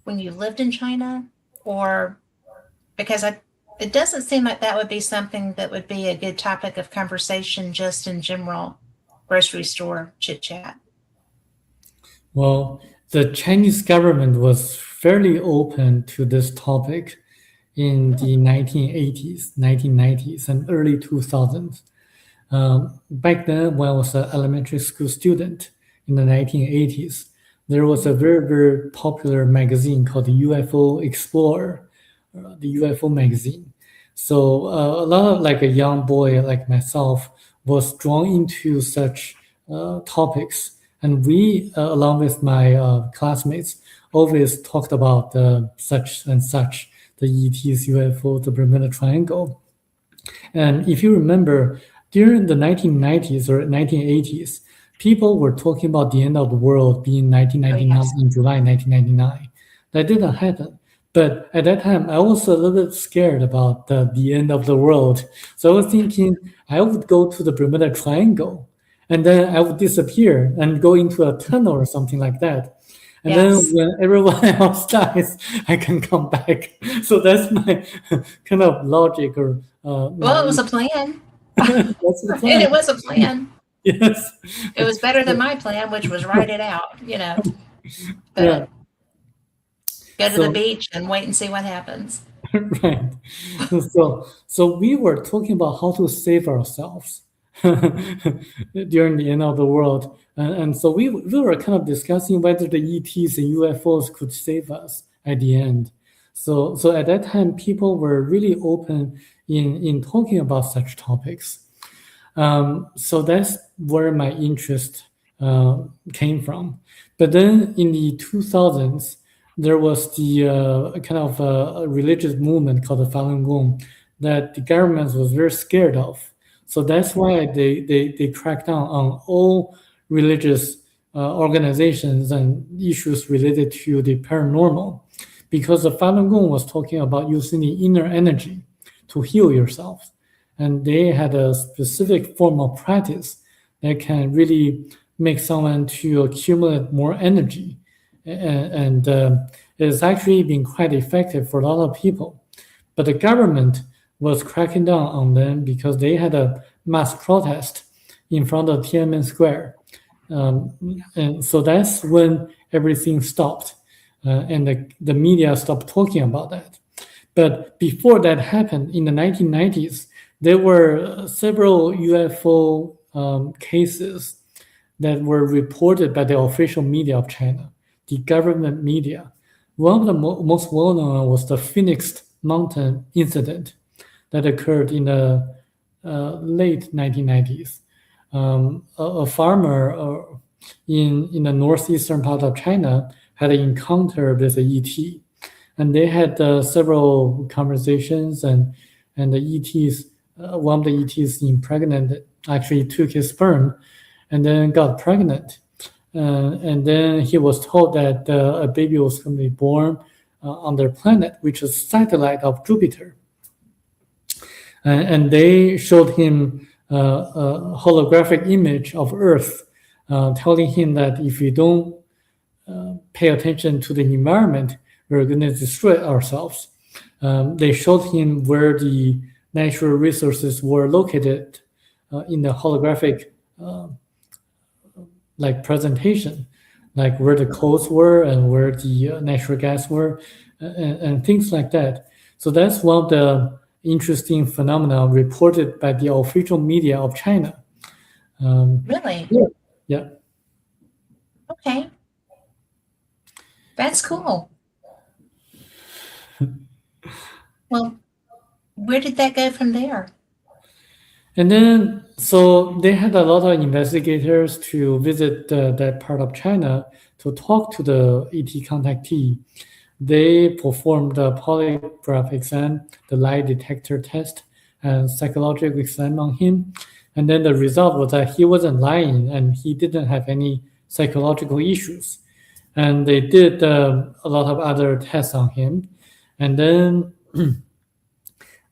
when you lived in China? Or because it doesn't seem like that would be something that would be a good topic of conversation just in general grocery store chit chat. Well, the Chinese government was fairly open to this topic in the 1980s, 1990s, and early 2000s. Back then, when I was an elementary school student in the 1980s, there was a very, very popular magazine called the UFO Explorer, the UFO magazine. So a lot of like a young boy like myself was drawn into such topics. And we, along with my classmates, always talked about such and such, the ETs, UFO, the Bermuda Triangle. And if you remember, during the 1990s or 1980s, people were talking about the end of the world being 1999, yes. in July 1999. That didn't happen. But at that time, I was a little bit scared about the end of the world. So I was thinking I would go to the Bermuda Triangle, and then I would disappear and go into a tunnel or something like that. And Yes. then when everyone else dies, I can come back. So that's my kind of logic or Well, it was a plan. that's the And plan. it was a plan. Yes. It was better than my plan, which was write it out, But Yeah. go to So- the beach and wait and see what happens. Right. So we were talking about how to save ourselves during the end of the world. And so we were kind of discussing whether the ETs and UFOs could save us at the end. So at that time, people were really open in talking about such topics. So that's where my interest came from. But then in the 2000s, there was the kind of a religious movement called the Falun Gong that the government was very scared of. So that's why they cracked down on all religious organizations and issues related to the paranormal, because the Falun Gong was talking about using the inner energy to heal yourself. And they had a specific form of practice that can really make someone to accumulate more energy. And it's actually been quite effective for a lot of people. But the government was cracking down on them because they had a mass protest in front of Tiananmen Square. And so that's when everything stopped, and the media stopped talking about that. But before that happened, in the 1990s, there were several UFO cases that were reported by the official media of China, the government media. One of the most well-known was the Phoenix Mountain incident that occurred in the late 1990s. A farmer in the northeastern part of China had an encounter with the ET, and they had several conversations, and the ETs, one of the ETs impregnated actually took his sperm and then got pregnant. And then he was told that a baby was going to be born on their planet, which is a satellite of Jupiter. And they showed him a holographic image of Earth, telling him that if you don't pay attention to the environment, we're going to destroy ourselves. They showed him where the natural resources were located in the holographic like presentation, like where the coals were and where the natural gas were, and things like that. So that's one of the interesting phenomena reported by the official media of China. Really? Yeah. Okay. That's cool. Well, where did that go from there? And then, so they had a lot of investigators to visit that part of China to talk to the ET contactee. They performed the polygraph exam, the lie detector test, and psychological exam on him. And then the result was that he wasn't lying and he didn't have any psychological issues. And they did a lot of other tests on him. And then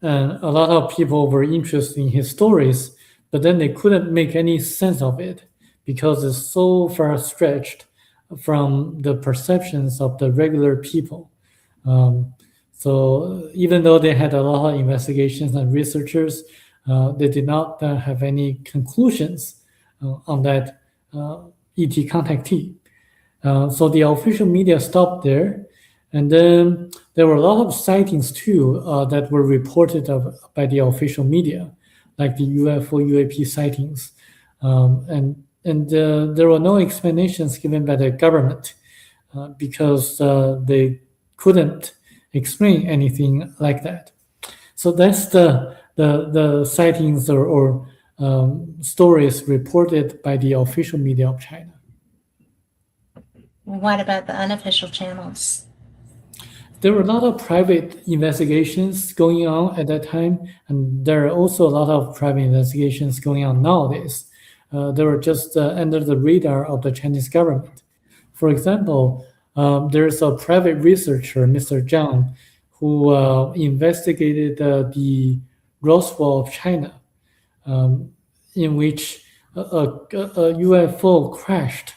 a lot of people were interested in his stories, but then they couldn't make any sense of it because it's so far stretched from the perceptions of the regular people. So even though they had a lot of investigations and researchers, they did not have any conclusions on that ET contactee. So the official media stopped there. And then there were a lot of sightings too that were reported by the official media, like the UFO, UAP sightings. And there were no explanations given by the government because they couldn't explain anything like that. So that's the sightings or stories reported by the official media of China. What about the unofficial channels? There were a lot of private investigations going on at that time, and there are also a lot of private investigations going on nowadays. They were just under the radar of the Chinese government. For example, there's a private researcher, Mr. Zhang, who investigated the Roswell of China, in which a UFO crashed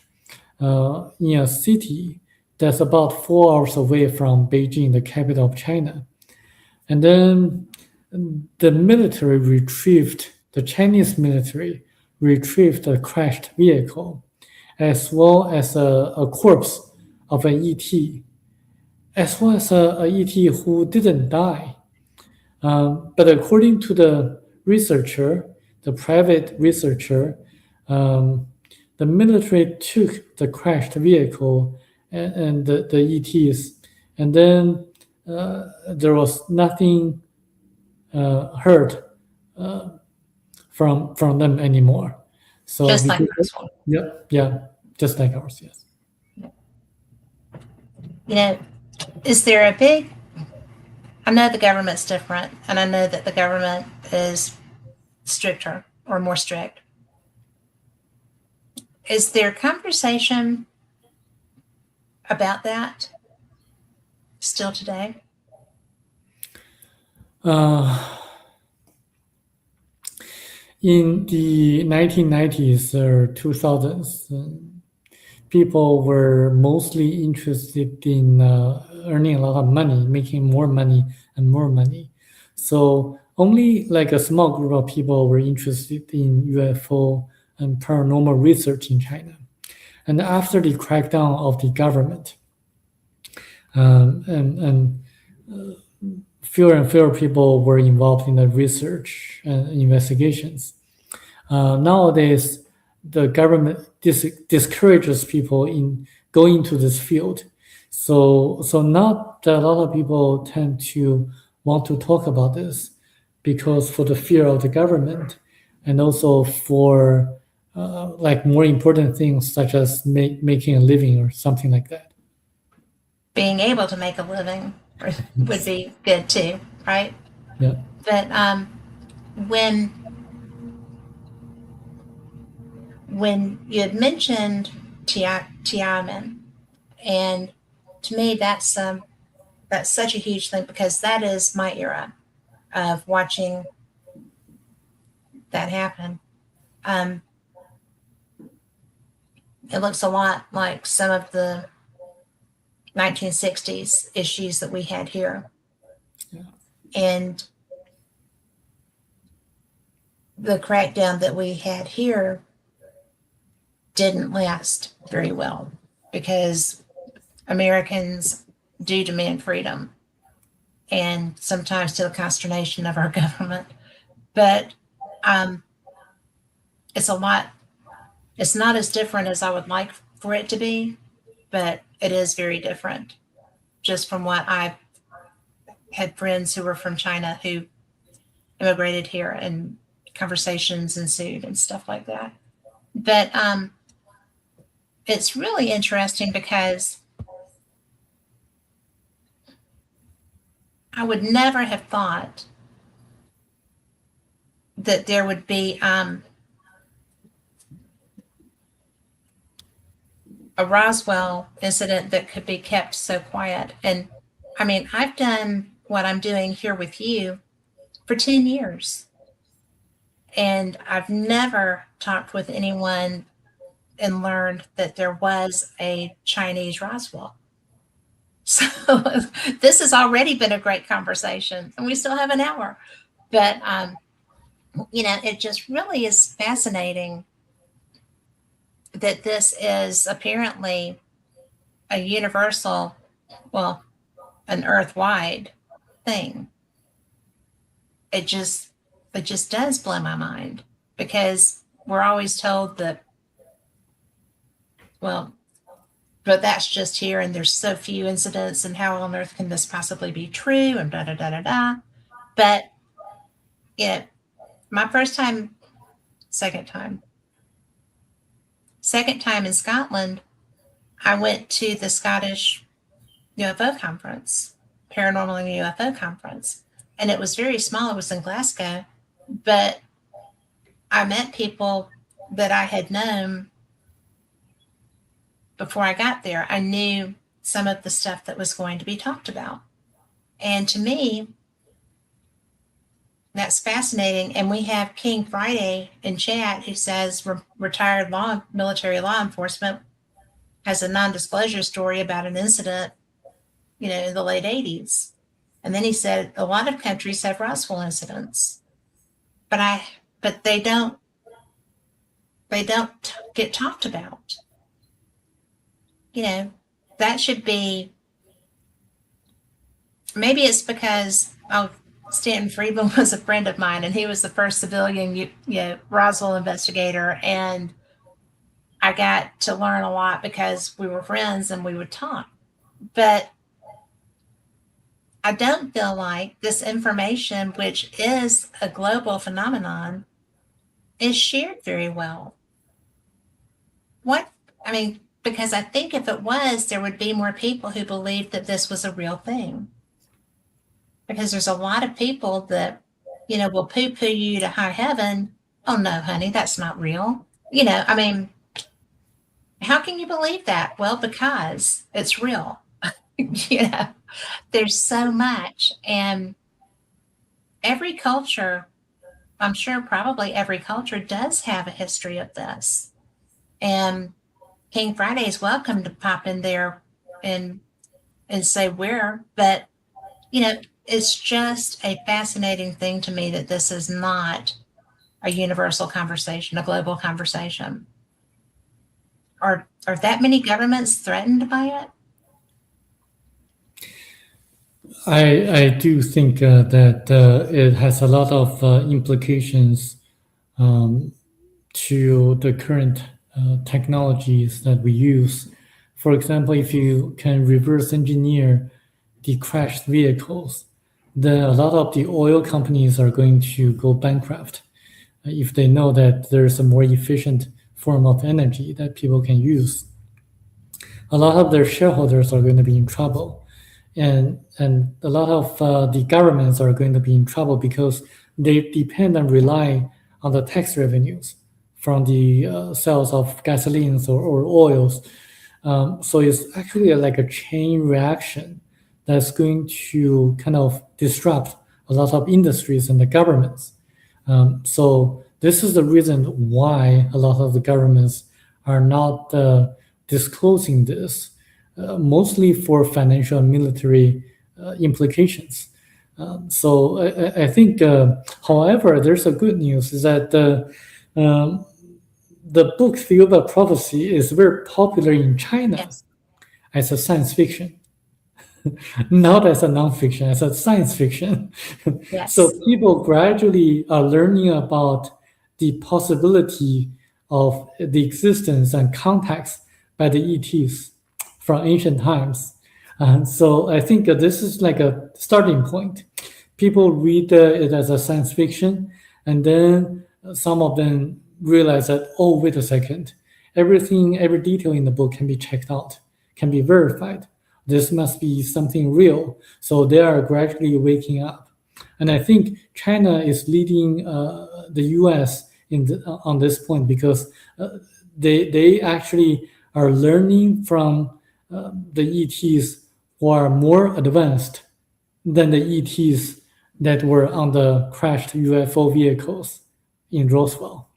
in a city that's about 4 hours away from Beijing, the capital of China. And then the Chinese military retrieved the crashed vehicle, as well as a corpse of an ET, as well as a ET who didn't die. But according to the researcher, the private researcher, the military took the crashed vehicle and the ETs, and then there was nothing heard from them anymore. So Just like this one. Yeah, just like ours, yes. You know, is there a big? I know the government's different, and I know that the government is stricter or more strict. Is there conversation about that still today? In the 1990s or 2000s, people were mostly interested in earning a lot of money, making more money and more money. So only like a small group of people were interested in UFO and paranormal research in China. And after the crackdown of the government, fewer and fewer people were involved in the research and investigations. Nowadays, the government discourages people in going to this field. So not a lot of people tend to want to talk about this because for the fear of the government and also for like more important things such as making a living or something like that. Being able to make a living would be good too, right? Yeah. But when when you had mentioned Tiananmen, and to me that's such a huge thing because that is my era of watching that happen. Um, it looks a lot like some of the 1960s issues that we had here. Yeah. And the crackdown that we had here didn't last very well because Americans do demand freedom, and sometimes to the consternation of our government. But it's not as different as I would like for it to be, but it is very different just from what I've had friends who were from China who immigrated here and conversations ensued and stuff like that. But it's really interesting because I would never have thought that there would be a Roswell incident that could be kept so quiet. And I mean, I've done what I'm doing here with you for 10 years. And I've never talked with anyone and learned that there was a Chinese Roswell. So this has already been a great conversation, and we still have an hour. But, it just really is fascinating that this is apparently a universal, well, an earth-wide thing. It just does blow my mind because we're always told that, well, but that's just here and there's so few incidents and how on earth can this possibly be true and da da da da da. But my second time in Scotland, I went to the Scottish UFO conference, paranormal and UFO conference, and it was very small. It was in Glasgow, but I met people that I had known before I got there. I knew some of the stuff that was going to be talked about. And to me, that's fascinating. And we have King Friday in chat who says retired military law enforcement has a non-disclosure story about an incident, in the late 80s. And then he said a lot of countries have Roswell incidents, but they don't get talked about. That should be, maybe it's because Stanton Friedman was a friend of mine and he was the first civilian Roswell investigator, and I got to learn a lot because we were friends and we would talk. But I don't feel like this information, which is a global phenomenon, is shared very well. Because I think if it was, there would be more people who believed that this was a real thing. Because there's a lot of people that, will poo-poo you to high heaven. Oh no, honey, that's not real. How can you believe that? Well, because it's real. There's so much. And every culture, I'm sure probably every culture does have a history of this. And King Friday is welcome to pop in there and say where, but it's just a fascinating thing to me that this is not a universal conversation, a global conversation. Are that many governments threatened by it? I do think that it has a lot of implications to the current technologies that we use. For example, if you can reverse engineer the crashed vehicles, then a lot of the oil companies are going to go bankrupt if they know that there's a more efficient form of energy that people can use. A lot of their shareholders are going to be in trouble. And a lot of the governments are going to be in trouble because they depend and rely on the tax revenues from the sales of gasolines or oils. So it's actually like a chain reaction that's going to kind of disrupt a lot of industries and the governments. So this is the reason why a lot of the governments are not disclosing this, mostly for financial and military implications. So I think, however, there's a good news is that um, the book Theory of Prophecy is very popular in China Yes. as a science fiction, not as a nonfiction, as a science fiction. So Yes. people gradually are learning about the possibility of the existence and contacts by the ETs from ancient times. And so I think this is like a starting point. People read it as a science fiction, and then some of them realize that, oh, wait a second, everything, every detail in the book can be checked out, can be verified. This must be something real. So they are gradually waking up. And I think China is leading the US on this point because they actually are learning from the ETs who are more advanced than the ETs that were on the crashed UFO vehicles in Roswell.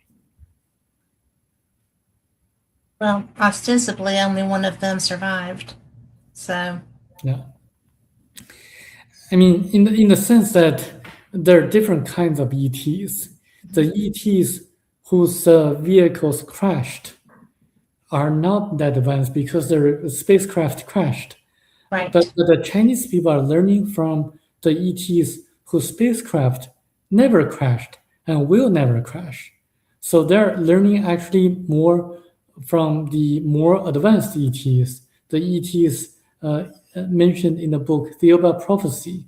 Well, ostensibly, only one of them survived. So, Yeah. I mean, in the sense that there are different kinds of ETs. The ETs whose vehicles crashed are not that advanced because their spacecraft crashed. right. But the Chinese people are learning from the ETs whose spacecraft never crashed and will never crash. So they're learning actually more from the more advanced ETs, the ETs mentioned in the book Theory of Prophecy.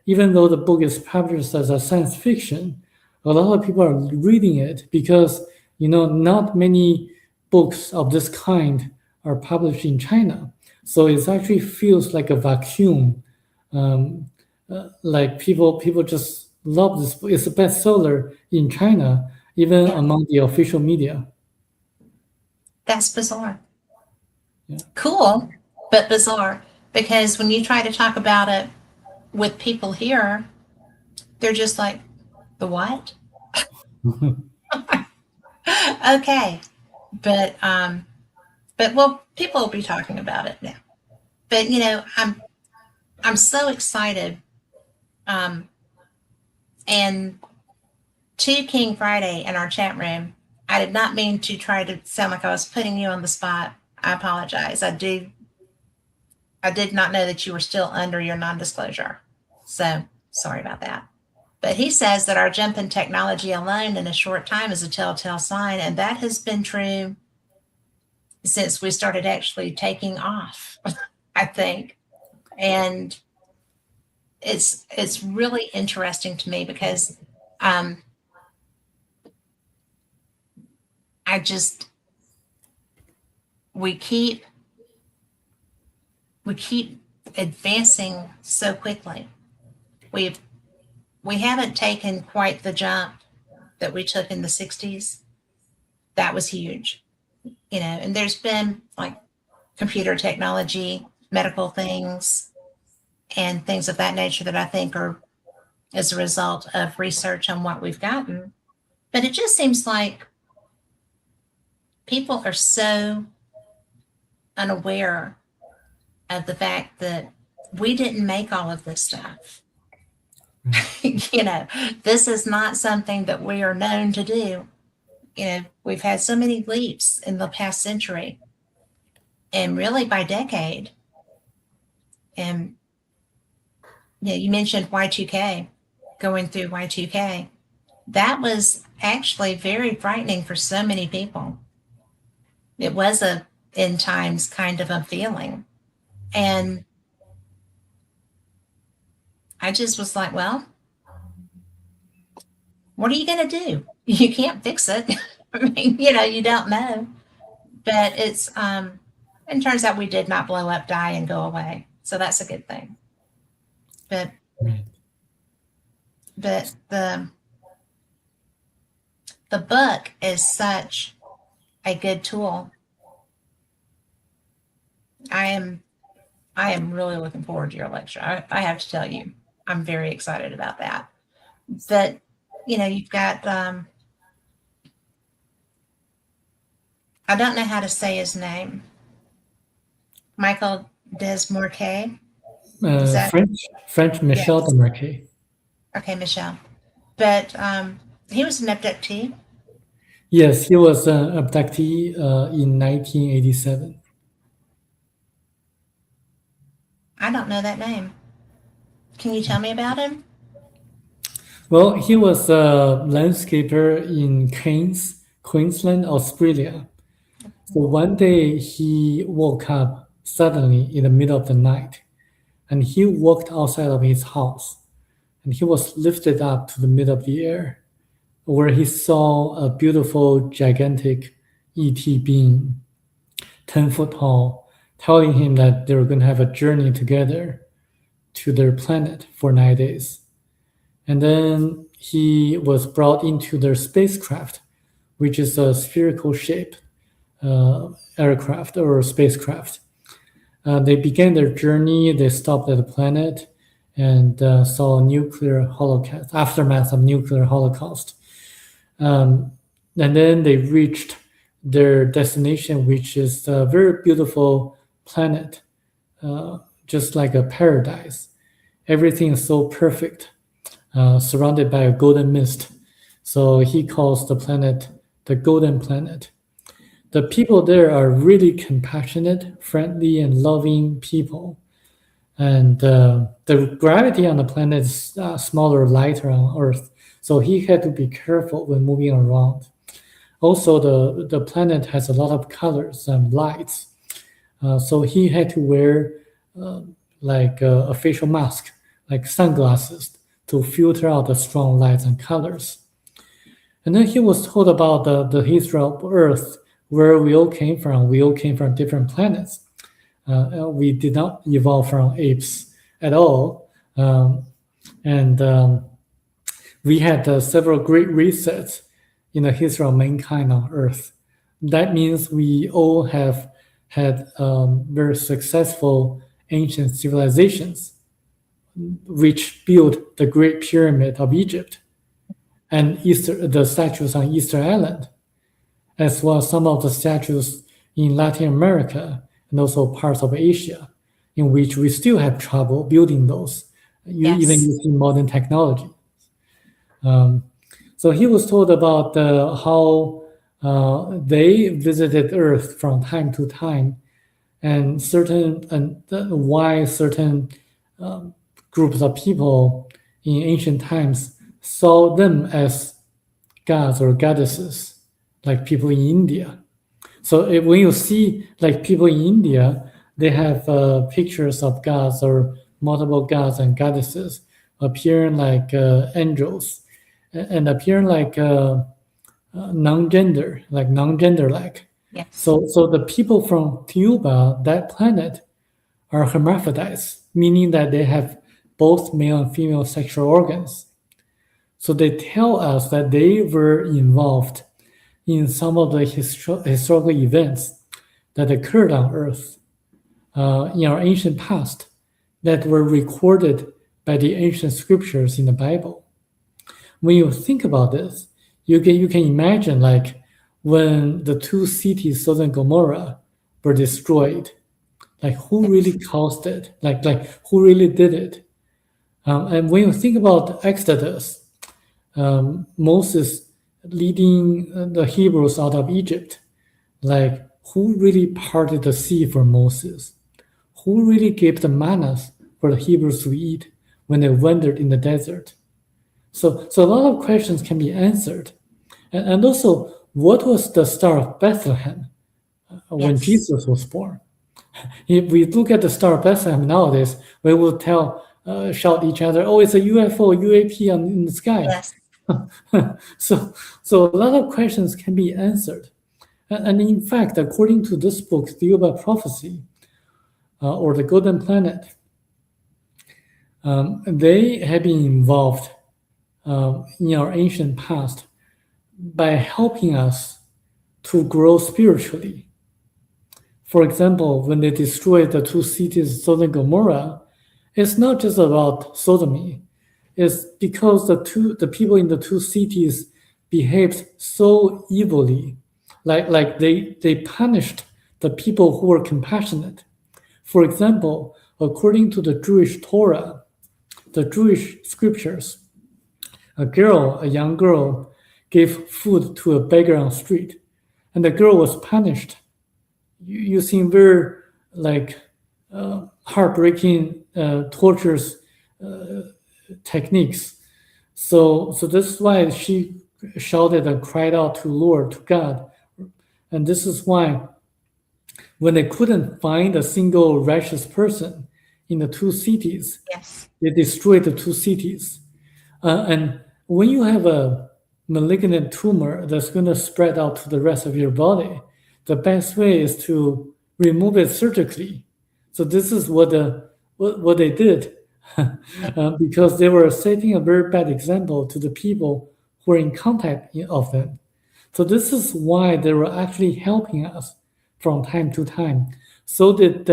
Even though the book is published as a science fiction, a lot of people are reading it because not many books of this kind are published in China. So it actually feels like a vacuum. Like people just love this book. It's a bestseller in China, even Yeah. among the official media. That's bizarre. Yeah. Cool, but bizarre. Because when you try to talk about it with people here, they're just like, the what? Okay. But well, people will be talking about it now. But I'm so excited. Um, and to King Friday in our chat room, I did not mean to try to sound like I was putting you on the spot. I apologize. I did not know that you were still under your non-disclosure. So sorry about that. But he says that our jump in technology alone in a short time is a telltale sign, and that has been true since we started actually taking off, I think. And it's really interesting to me because I just we keep advancing so quickly. We haven't taken quite the jump that we took in the 60s. That was huge. And there's been like computer technology, medical things, and things of that nature that I think are as a result of research on what we've gotten. But it just seems like people are so unaware of the fact that we didn't make all of this stuff. This is not something that we are known to do. We've had so many leaps in the past century and really by decade. And you mentioned Y2K, going through Y2K. That was actually very frightening for so many people. It was a end times kind of a feeling. And I just was like, well, what are you going to do? You can't fix it. I mean, you don't know. But it turns out we did not blow up, die, and go away. So that's a good thing. But Right. the the book is such a good tool. I am really looking forward to your lecture. I have to tell you, I'm very excited about that. But you've got I don't know how to say his name. Michael Desmarquet. Is that French Michel yes? Demarquet. Okay, Michelle. But he was an abductee. Yes, he was an abductee in 1987. I don't know that name. Can you tell me about him? Well, he was a landscaper in Cairns, Queensland, Australia. So one day he woke up suddenly in the middle of the night and he walked outside of his house and he was lifted up to the middle of the air where he saw a beautiful, gigantic ET being, 10 foot tall, telling him that they were going to have a journey together to their planet for 9 days. And then he was brought into their spacecraft, which is a spherical shape aircraft or spacecraft. They began their journey. They stopped at the planet and saw nuclear holocaust, aftermath of nuclear holocaust. And then they reached their destination, which is a very beautiful planet, just like a paradise. Everything is so perfect, surrounded by a golden mist. So he calls the planet the Golden Planet. The people there are really compassionate, friendly, and loving people. And the gravity on the planet is smaller, lighter on Earth. So he had to be careful when moving around. Also, the planet has a lot of colors and lights. So he had to wear like a facial mask, like sunglasses, to filter out the strong lights and colors. And then he was told about the history of Earth, where we all came from. We all came from different planets. We did not evolve from apes at all. And we had several great resets in the history of mankind on Earth. That means we all have had very successful ancient civilizations, which built the Great Pyramid of Egypt and the statues on Easter Island, as well as some of the statues in Latin America and also parts of Asia, in which we still have trouble building those, even using modern technology. So he was told about how they visited Earth from time to time, and why certain groups of people in ancient times saw them as gods or goddesses, like people in India. So when you see like people in India, they have pictures of gods or multiple gods and goddesses appearing like angels and appearing like non-gender-like. Yes. So the people from Cuba, that planet, are hermaphrodites, meaning that they have both male and female sexual organs. So they tell us that they were involved in some of the historical events that occurred on Earth in our ancient past that were recorded by the ancient scriptures in the Bible. When you think about this, you can imagine like when the two cities, Sodom and Gomorrah, were destroyed, like who really caused it? Like who really did it? And when you think about Exodus, Moses leading the Hebrews out of Egypt, like who really parted the sea for Moses? Who really gave the manna for the Hebrews to eat when they wandered in the desert? So a lot of questions can be answered. And also, what was the star of Bethlehem when Jesus was born? If we look at the star of Bethlehem nowadays, we will shout each other, "Oh, it's a UFO, UAP in the sky." Yes. So a lot of questions can be answered. And in fact, according to this book, The UFO Prophecy, or the Golden Planet, they have been involved in our ancient past by helping us to grow spiritually. For example, when they destroyed the two cities, Sodom and Gomorrah, it's not just about sodomy. It's because the people in the two cities behaved so evilly, like they punished the people who were compassionate. For example, according to the Jewish Torah, the Jewish scriptures, a young girl, gave food to a beggar on the street, and the girl was punished using very like heartbreaking tortures techniques. So this is why she shouted and cried out to Lord, to God, and this is why when they couldn't find a single righteous person in the two cities, Yes. they destroyed the two cities. And when you have a malignant tumor that's going to spread out to the rest of your body, the best way is to remove it surgically. So this is what they did, because they were setting a very bad example to the people who were in contact of them. So this is why they were actually helping us from time to time. So that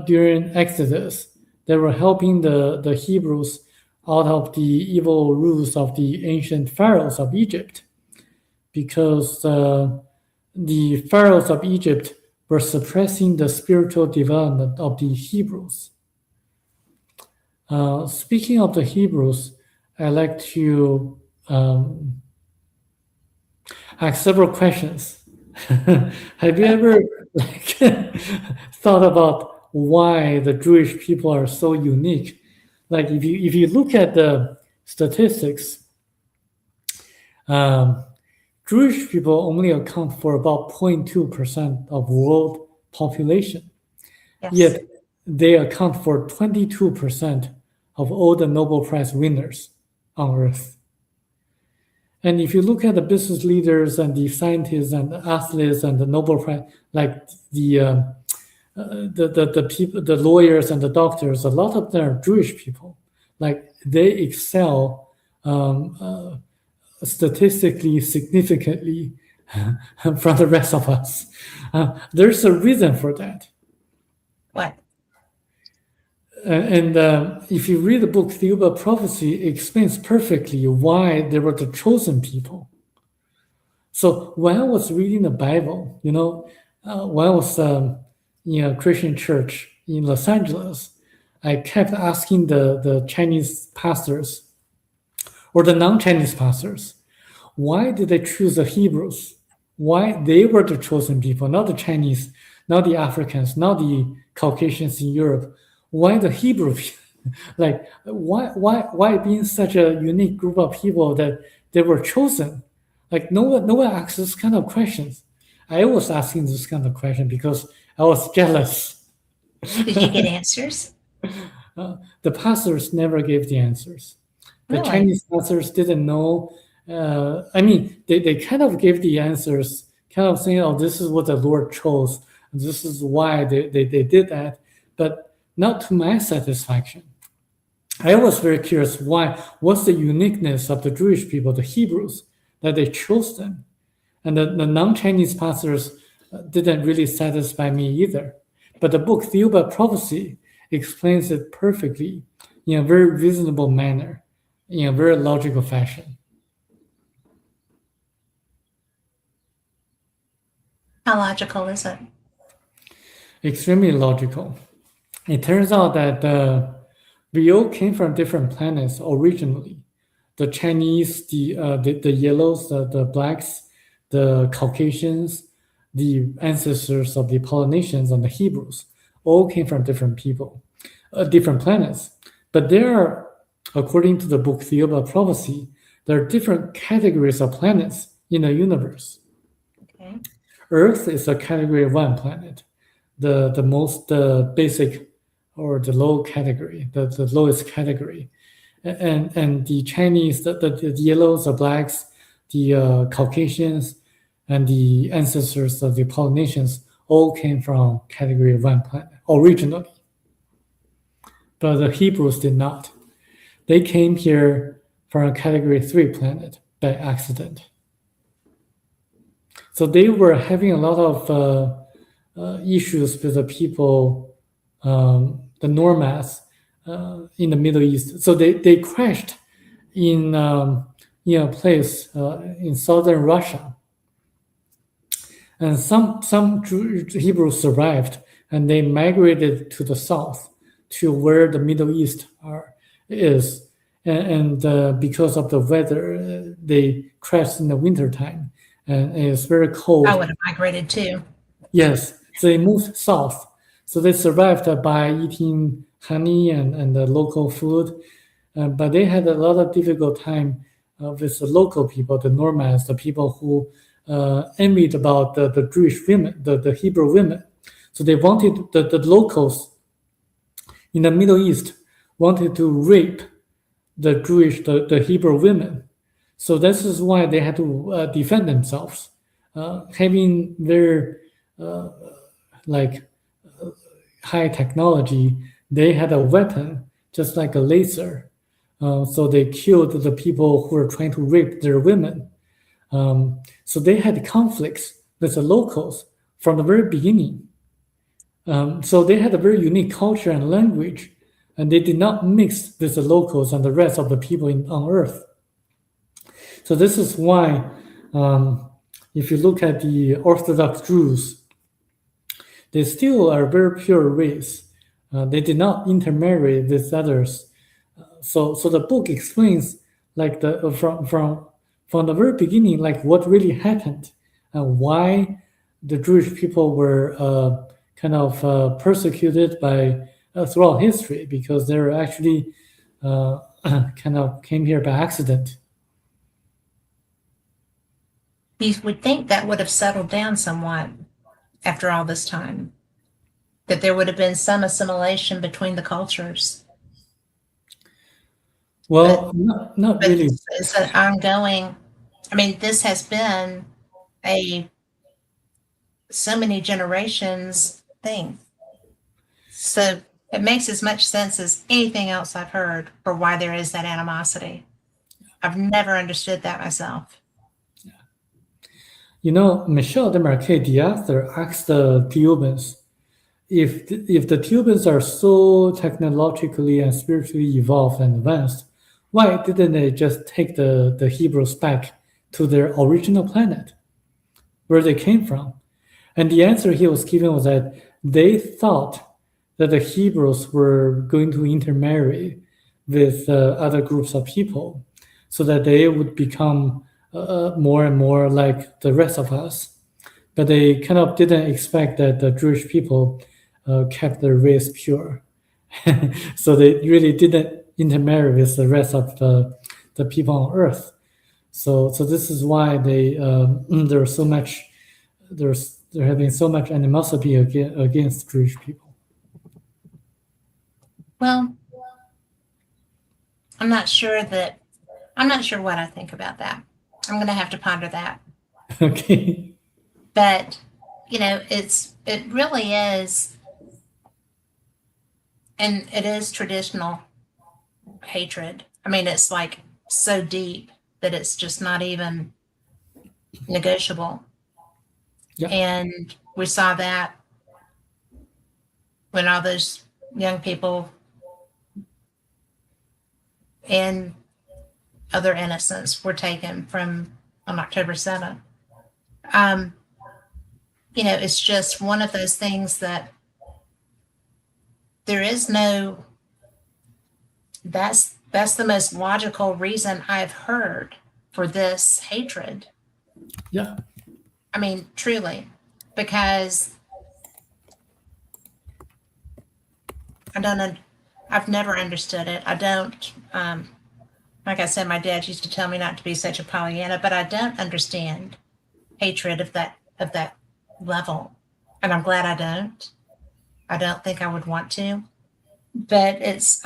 during Exodus, they were helping the Hebrews out of the evil rules of the ancient pharaohs of Egypt, because the pharaohs of Egypt were suppressing the spiritual development of the Hebrews. Speaking of the Hebrews, I like to ask several questions. Have you ever thought about why the Jewish people are so unique? Like if you look at the statistics, Jewish people only account for about 0.2% of world population, Yes. yet they account for 22% of all the Nobel Prize winners on Earth. And if you look at the business leaders and the scientists and the athletes and the Nobel Prize, like the people, the lawyers and the doctors, a lot of them are Jewish people. Like they excel statistically significantly from the rest of us. There's a reason for that. What? And if you read the book The Uber Prophecy, it explains perfectly why they were the chosen people. So when I was reading the Bible, when I was in a Christian church in Los Angeles, I kept asking the Chinese pastors or the non-Chinese pastors, why did they choose the Hebrews? Why they were the chosen people, not the Chinese, not the Africans, not the Caucasians in Europe. Why the Hebrew people? Like why being such a unique group of people that they were chosen? Like no one asks this kind of questions. I was asking this kind of question because I was jealous. Did you get answers? The pastors never gave the answers. The Really? Chinese pastors didn't know. I mean, they kind of gave the answers, kind of saying, "Oh, this is what the Lord chose. This is why they did that," but not to my satisfaction. I was very curious what's the uniqueness of the Jewish people, the Hebrews, that they chose them. And the non-Chinese pastors didn't really satisfy me either. But the book, The Uber Prophecy, explains it perfectly in a very reasonable manner, in a very logical fashion. How logical is it? Extremely logical. It turns out that we all came from different planets originally. The Chinese, the yellows, the blacks, the Caucasians, the ancestors of the Polynesians and the Hebrews, all came from different people, different planets. But there are, according to the book The Uber Prophecy, there are different categories of planets in the universe. Okay. Earth is a category 1 planet, the most basic or the low category, the lowest category. And the Chinese, the yellows, the blacks, the Caucasians, and the ancestors of the Polynesians all came from category 1 planet originally. But the Hebrews did not. They came here from a category 3 planet by accident. So they were having a lot of issues with the people, the nomads in the Middle East. So they crashed in a place in southern Russia, and some Hebrews survived, and they migrated to the south, to where the Middle East is. And because of the weather, they crashed in the wintertime, and it's very cold. I would have migrated too. Yes, so they moved south. So they survived by eating honey and the local food, but they had a lot of difficult time with the local people, the nomads, the people who envied about the Jewish women, the Hebrew women. So they wanted the locals in the Middle East wanted to rape the the Hebrew women. So this is why they had to defend themselves, having their like high technology. They had a weapon just like a laser. So they killed the people who were trying to rape their women. So they had conflicts with the locals from the very beginning. So they had a very unique culture and language, and they did not mix with the locals and the rest of the people on Earth. So this is why, if you look at the Orthodox Jews, they still are a very pure race. They did not intermarry with others. So the book explains like the from the very beginning, like what really happened and why the Jewish people were kind of persecuted by throughout history, because they were actually kind of came here by accident. You would think that would have settled down somewhat after all this time, that there would have been some assimilation between the cultures. Well, not But really. it's an ongoing, I mean, this has been so many generations thing. So it makes as much sense as anything else I've heard for why there is that animosity. I've never understood that myself. Michel Desmarquet, the author, asked the Cubans if the Cubans are so technologically and spiritually evolved and advanced, why didn't they just take the Hebrews back to their original planet, where they came from? And the answer he was given was that they thought that the Hebrews were going to intermarry with other groups of people, so that they would become more and more like the rest of us. But they kind of didn't expect that the Jewish people kept their race pure. So they really didn't intermarry with the rest of the people on Earth. So this is why there's so much they're having so much animosity against Jewish people. Well, I'm not sure what I think about that. I'm going to have to ponder that. Okay. But, it really is, and it is traditional hatred. I mean, it's like so deep that it's just not even negotiable. Yeah. And we saw that when all those young people and other innocents were taken from on October 7th. It's just one of those things that there is no, that's the most logical reason I've heard for this hatred. Yeah. I mean, truly, because I've never understood it. I don't, like I said, my dad used to tell me not to be such a Pollyanna, but I don't understand hatred of that level. And I'm glad I don't. I don't think I would want to. But it's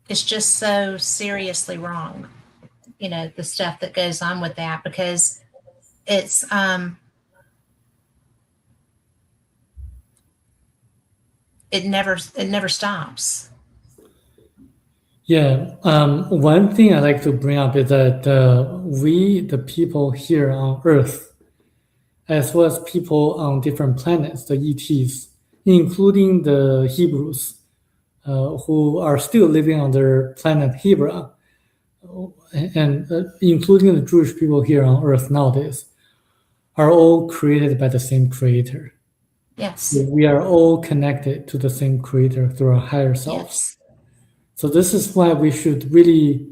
just so seriously wrong, the stuff that goes on with that, because it's it never stops. Yeah, one thing I like to bring up is that we, the people here on Earth, as well as people on different planets, the ETs, including the Hebrews, who are still living on their planet Hebra, and including the Jewish people here on Earth nowadays, are all created by the same Creator. Yes. So we are all connected to the same Creator through our higher selves. Yes. So this is why we should really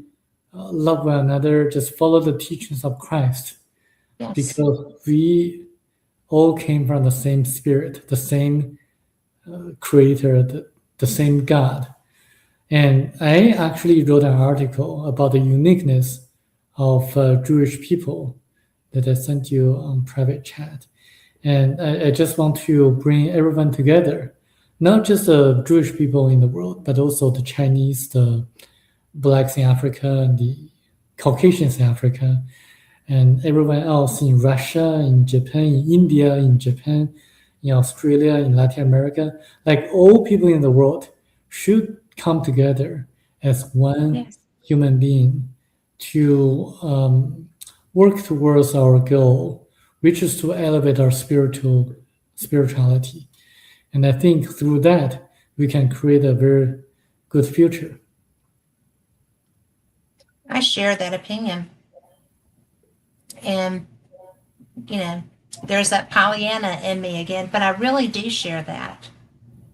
love one another, just follow the teachings of Christ, Yes. because we all came from the same Spirit, the same Creator, the same God. And I actually wrote an article about the uniqueness of Jewish people that I sent you on private chat. And I just want to bring everyone together, not just the Jewish people in the world, but also the Chinese, the Blacks in Africa, and the Caucasians in Africa, and everyone else in Russia, in Japan, in India, in Japan, in Australia, in Latin America. Like all people in the world should come together as one Yes. human being to work towards our goal, which is to elevate our spirituality. And I think through that, we can create a very good future. I share that opinion. And, there's that Pollyanna in me again, but I really do share that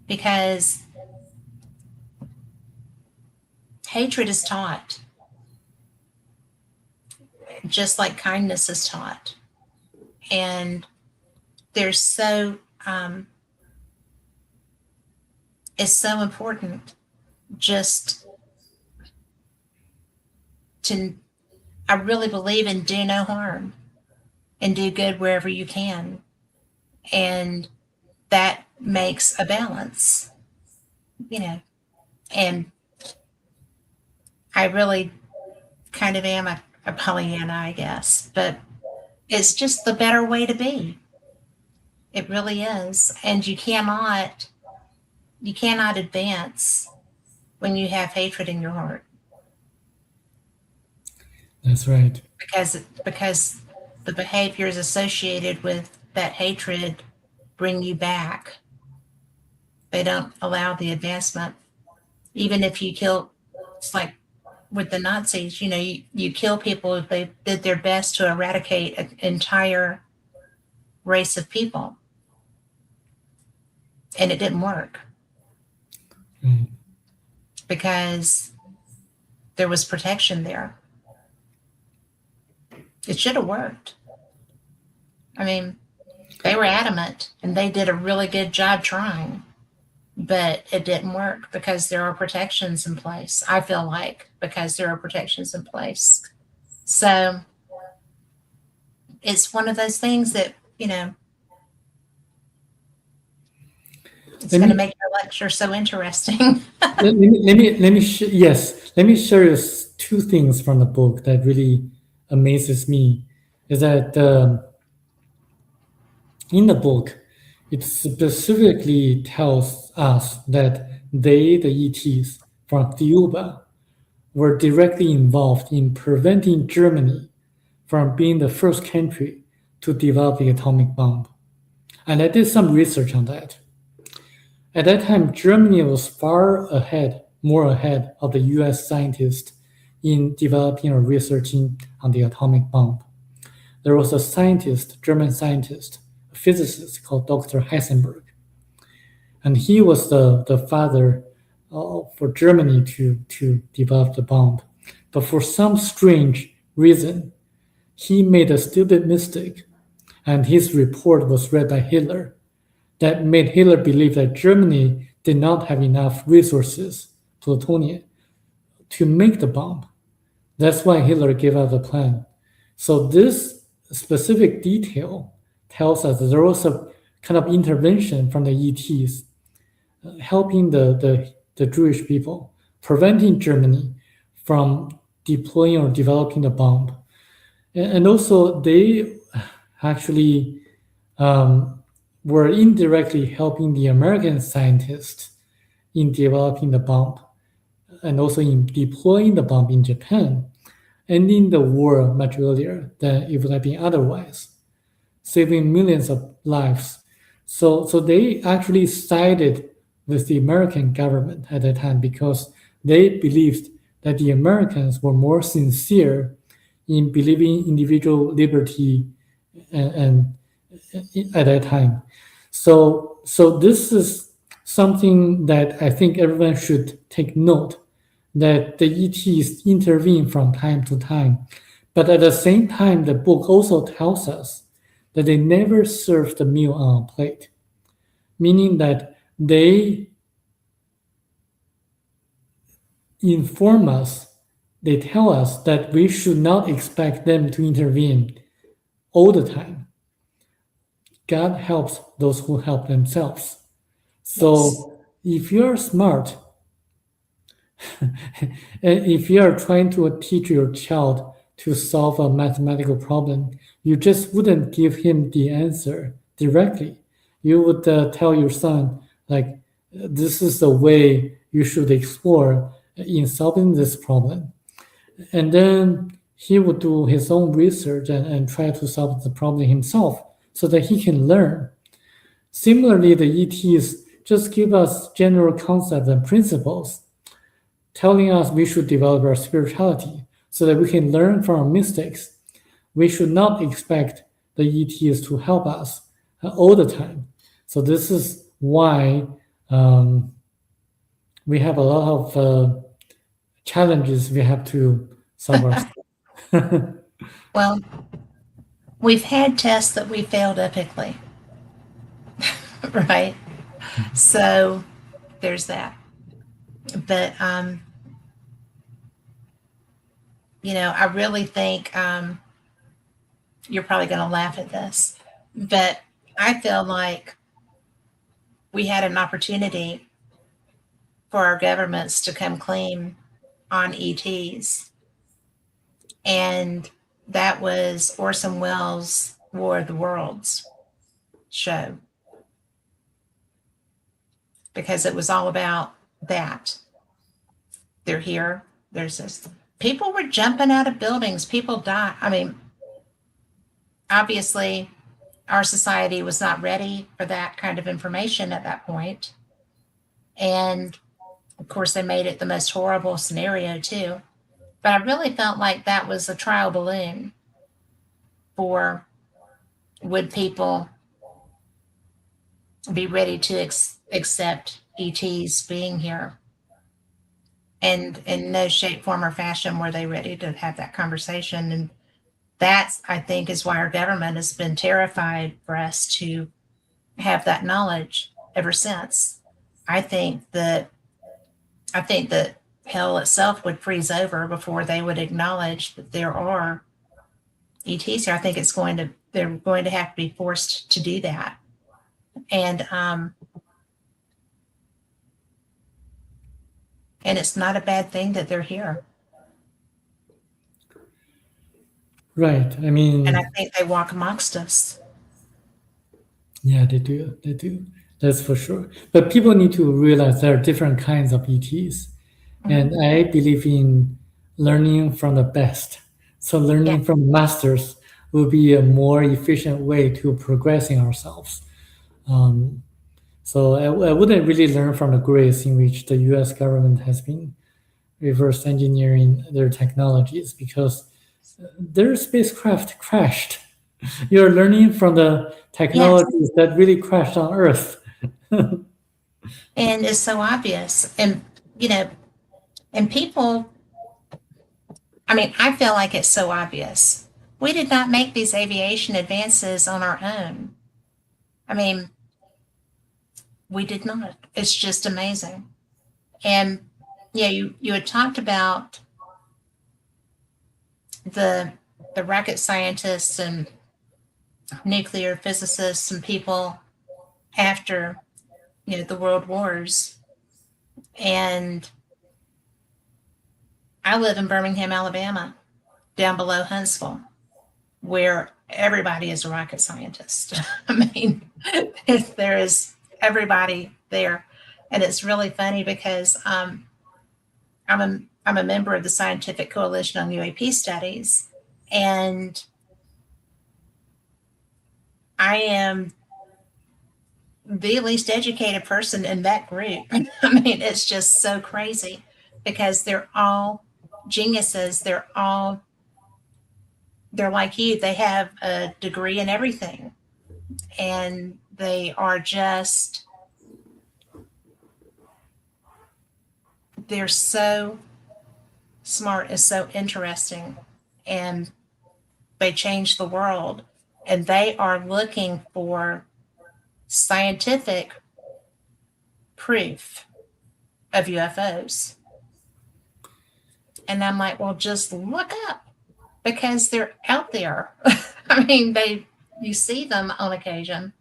because hatred is taught, just like kindness is taught. And there's it's so important just I really believe in do no harm and do good wherever you can. And that makes a balance, and I really kind of am a Pollyanna, I guess, but it's just the better way to be. It really is. And you cannot advance when you have hatred in your heart. That's right. Because the behaviors associated with that hatred bring you back. They don't allow the advancement. Even if you kill, it's like with the Nazis, you kill people, they did their best to eradicate an entire race of people. And it didn't work. Because there was protection there. It should have worked. I mean, they were adamant and they did a really good job trying, but it didn't work because there are protections in place. I feel like because there are protections in place. So it's one of those things that, it's going to make your lecture so interesting. let me share you two things from the book that really amazes me. Is that in the book, it specifically tells us that the ETs from Cuba, were directly involved in preventing Germany from being the first country to develop the atomic bomb. And I did some research on that. At that time, Germany was more ahead of the US scientists in developing or researching on the atomic bomb. There was a German scientist, a physicist called Dr. Heisenberg. And he was the father for Germany to develop the bomb. But for some strange reason, he made a stupid mistake, and his report was read by Hitler. That made Hitler believe that Germany did not have enough resources, plutonium, to make the bomb. That's why Hitler gave up the plan. So this specific detail tells us that there was a kind of intervention from the ETs helping the Jewish people, preventing Germany from deploying or developing the bomb. And also they actually were indirectly helping the American scientists in developing the bomb. and also in deploying the bomb in Japan, ending the war much earlier than it would have been otherwise, saving millions of lives. So they actually sided with the American government at that time because they believed that the Americans were more sincere in believing individual liberty and at that time. So this is something that I think everyone should take note, that the ETs intervene from time to time. But at the same time, the book also tells us that they never serve the meal on a plate, meaning that they inform us, they tell us that we should not expect them to intervene all the time. God helps those who help themselves. So if you're smart, and if you are trying to teach your child to solve a mathematical problem, you just wouldn't give him the answer directly. You would tell your son, like, this is the way you should explore in solving this problem. And then he would do his own research and try to solve the problem himself so that he can learn. Similarly, the ETs just give us general concepts and principles, telling us we should develop our spirituality so that we can learn from our mistakes. We should not expect the ETs to help us all the time. So this is why we have a lot of challenges we have to solve ourselves. Well, we've had tests that we failed epically, right? So there's that. But I really think you're probably going to laugh at this, but I feel like we had an opportunity for our governments to come clean on ETs, and that was Orson Welles' War of the Worlds show, because it was all about that. They're here. There's this. People were jumping out of buildings. People died. I mean, obviously, our society was not ready for that kind of information at that point. And of course, they made it the most horrible scenario, too. But I really felt like that was a trial balloon for, would people be ready to accept ETs being here? And in no shape, form, or fashion were they ready to have that conversation. And that's, I think, is why our government has been terrified for us to have that knowledge ever since. I think that hell itself would freeze over before they would acknowledge that there are ETs here. I think they're going to have to be forced to do that. And it's not a bad thing that they're here. Right. I mean, and I think they walk amongst us. Yeah, they do. They do. That's for sure. But people need to realize there are different kinds of ETs. And I believe in learning from the best. So learning from masters will be a more efficient way to progressing ourselves. So I wouldn't really learn from the grace in which the US government has been reverse engineering their technologies, because their spacecraft crashed. You're learning from the technologies that really crashed on Earth. And it's so obvious. And, and people, I mean, I feel like it's so obvious. We did not make these aviation advances on our own. I mean, we did not. It's just amazing. And you had talked about the rocket scientists and nuclear physicists and people after the world wars. And I live in Birmingham, Alabama, down below Huntsville, where everybody is a rocket scientist. I mean, there is everybody there. And it's really funny because I'm a member of the Scientific Coalition on UAP Studies, and I am the least educated person in that group. I mean, it's just so crazy because they're all geniuses. They're like you. They have a degree in everything, and they are just, they're so smart and so interesting, and they change the world, and they are looking for scientific proof of UFOs. And I'm like, well, just look up, because they're out there. I mean, you see them on occasion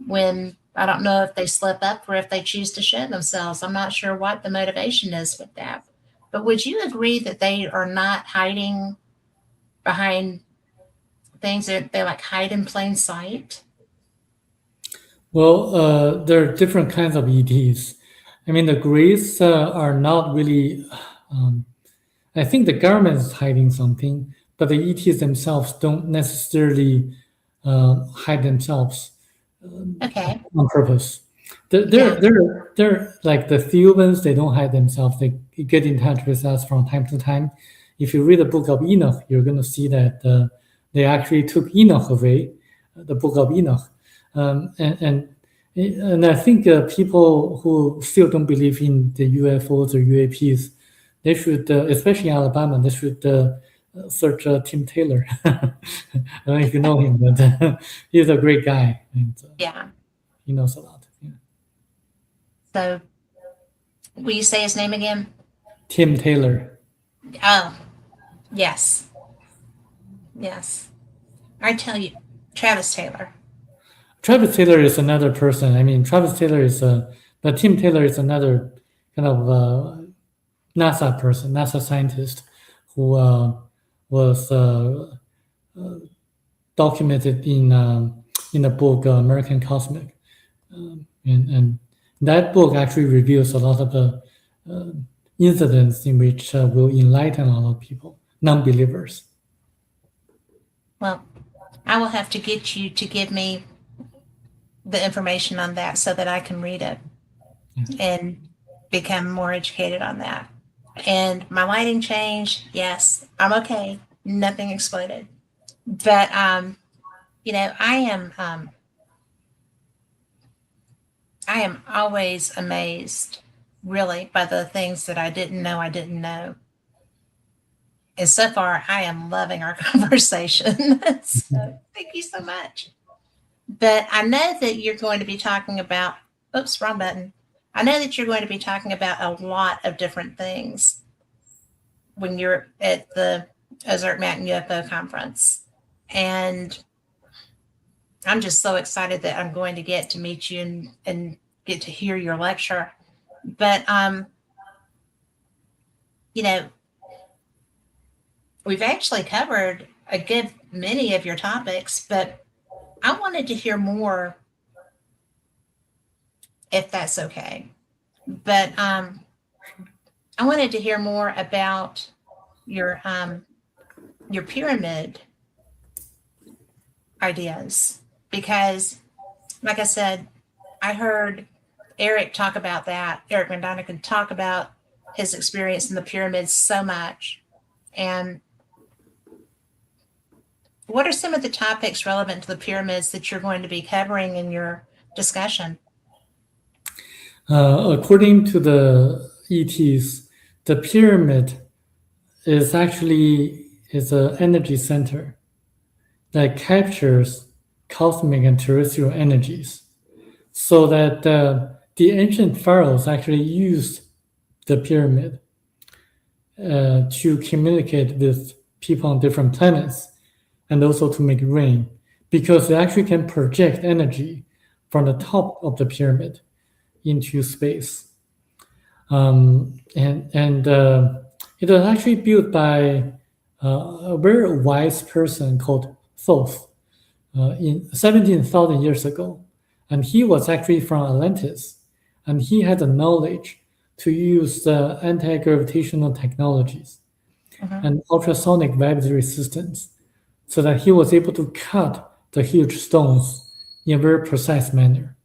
when, I don't know if they slip up or if they choose to show themselves. I'm not sure what the motivation is with that. But would you agree that they are not hiding behind things that they like hide in plain sight? Well, there are different kinds of ETs. I mean, the Greys are not really. I think the government is hiding something, but the ETs themselves don't necessarily hide themselves Okay. on purpose. Yeah. They're like the Thebans. They don't hide themselves. They get in touch with us from time to time. If you read the Book of Enoch, you're going to see that they actually took Enoch away, the Book of Enoch, um, and and and I think people who still don't believe in the UFOs or UAPs, they should, especially in Alabama, they should search Tim Taylor. I don't know if you know him, but he's a great guy, and Yeah. he knows a lot. Yeah. So will you say his name again? Tim Taylor. Oh, yes. Yes. I tell you, Travis Taylor. Travis Taylor is another person. I mean, Travis Taylor is but Tim Taylor is another kind of NASA person, NASA scientist who was documented in the book American Cosmic, and that book actually reveals a lot of the incidents in which will enlighten a lot of people, non-believers. Well, I will have to get you to give me the information on that so that I can read it and become more educated on that. And my lighting changed. Yes, I'm okay. Nothing exploded. But I am always amazed, really, by the things that I didn't know. And so far, I am loving our conversation. So thank you so much. But I know that you're going to be talking about, oops, wrong button. I know that you're going to be talking about a lot of different things when you're at the Ozark Mountain UFO conference. And I'm just so excited that I'm going to get to meet you and get to hear your lecture. But, we've actually covered a good many of your topics, but I wanted to hear more, if that's okay. But I wanted to hear more about your pyramid ideas, because, like I said, I heard Eric talk about that. Eric McDonough talk about his experience in the pyramids so much. And what are some of the topics relevant to the pyramids that you're going to be covering in your discussion? According to the ETs, the pyramid is actually an energy center that captures cosmic and terrestrial energies, so that the ancient pharaohs actually used the pyramid to communicate with people on different planets, and also to make rain, because they actually can project energy from the top of the pyramid into space. And it was actually built by a very wise person called Thoth in 17,000 years ago. And he was actually from Atlantis. And he had the knowledge to use anti-gravitational technologies and ultrasonic web resistance, so that he was able to cut the huge stones in a very precise manner.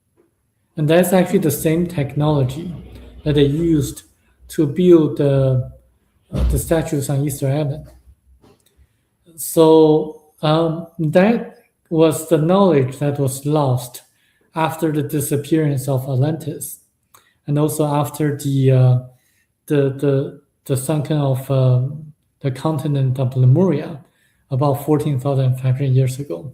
And that's actually the same technology that they used to build the statues on Easter Island. So that was the knowledge that was lost after the disappearance of Atlantis, and also after the sunken of the continent of Lemuria about 14,500 years ago.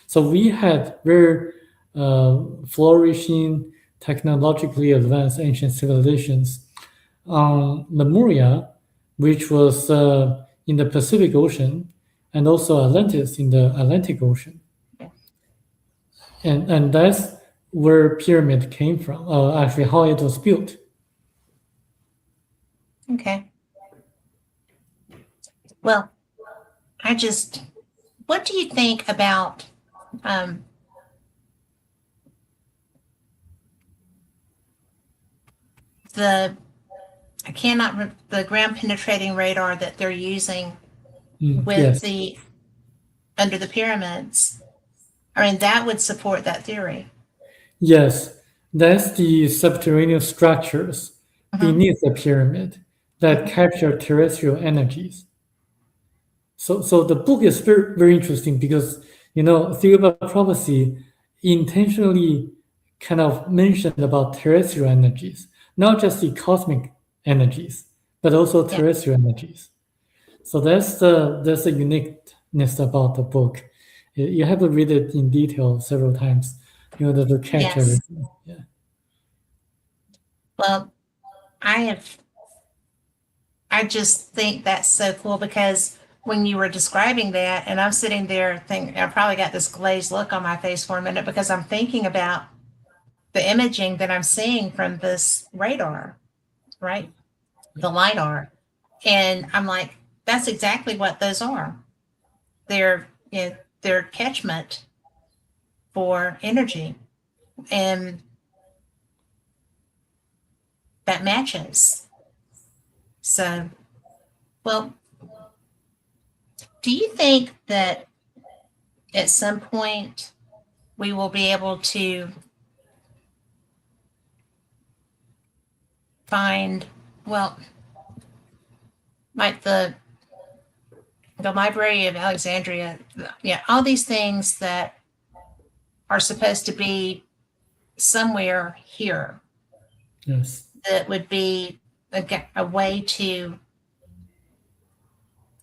So we had very flourishing, technologically advanced ancient civilizations on Lemuria, which was in the Pacific Ocean, and also Atlantis in the Atlantic Ocean. And that's where pyramid came from, actually how it was built. Okay. Well, what do you think about the ground penetrating radar that they're using with Yes. under the pyramids? I mean, that would support that theory. Yes, that's the subterranean structures beneath the pyramid that capture terrestrial energies. So the book is very, very interesting because, Theory of Prophecy intentionally kind of mentioned about terrestrial energies, not just the cosmic energies, but also terrestrial energies. So that's the uniqueness about the book. You have to read it in detail several times in order to catch everything. Yeah. Well, I just think that's so cool, because when you were describing that, and I'm sitting there thinking, I probably got this glazed look on my face for a minute, because I'm thinking about the imaging that I'm seeing from this radar, right? The LiDAR. And I'm like, that's exactly what those are. They're catchment for energy. And that matches. So, well, do you think that at some point we will be able to find, well, like the Library of Alexandria, all these things that are supposed to be somewhere here? Yes. That would be a way to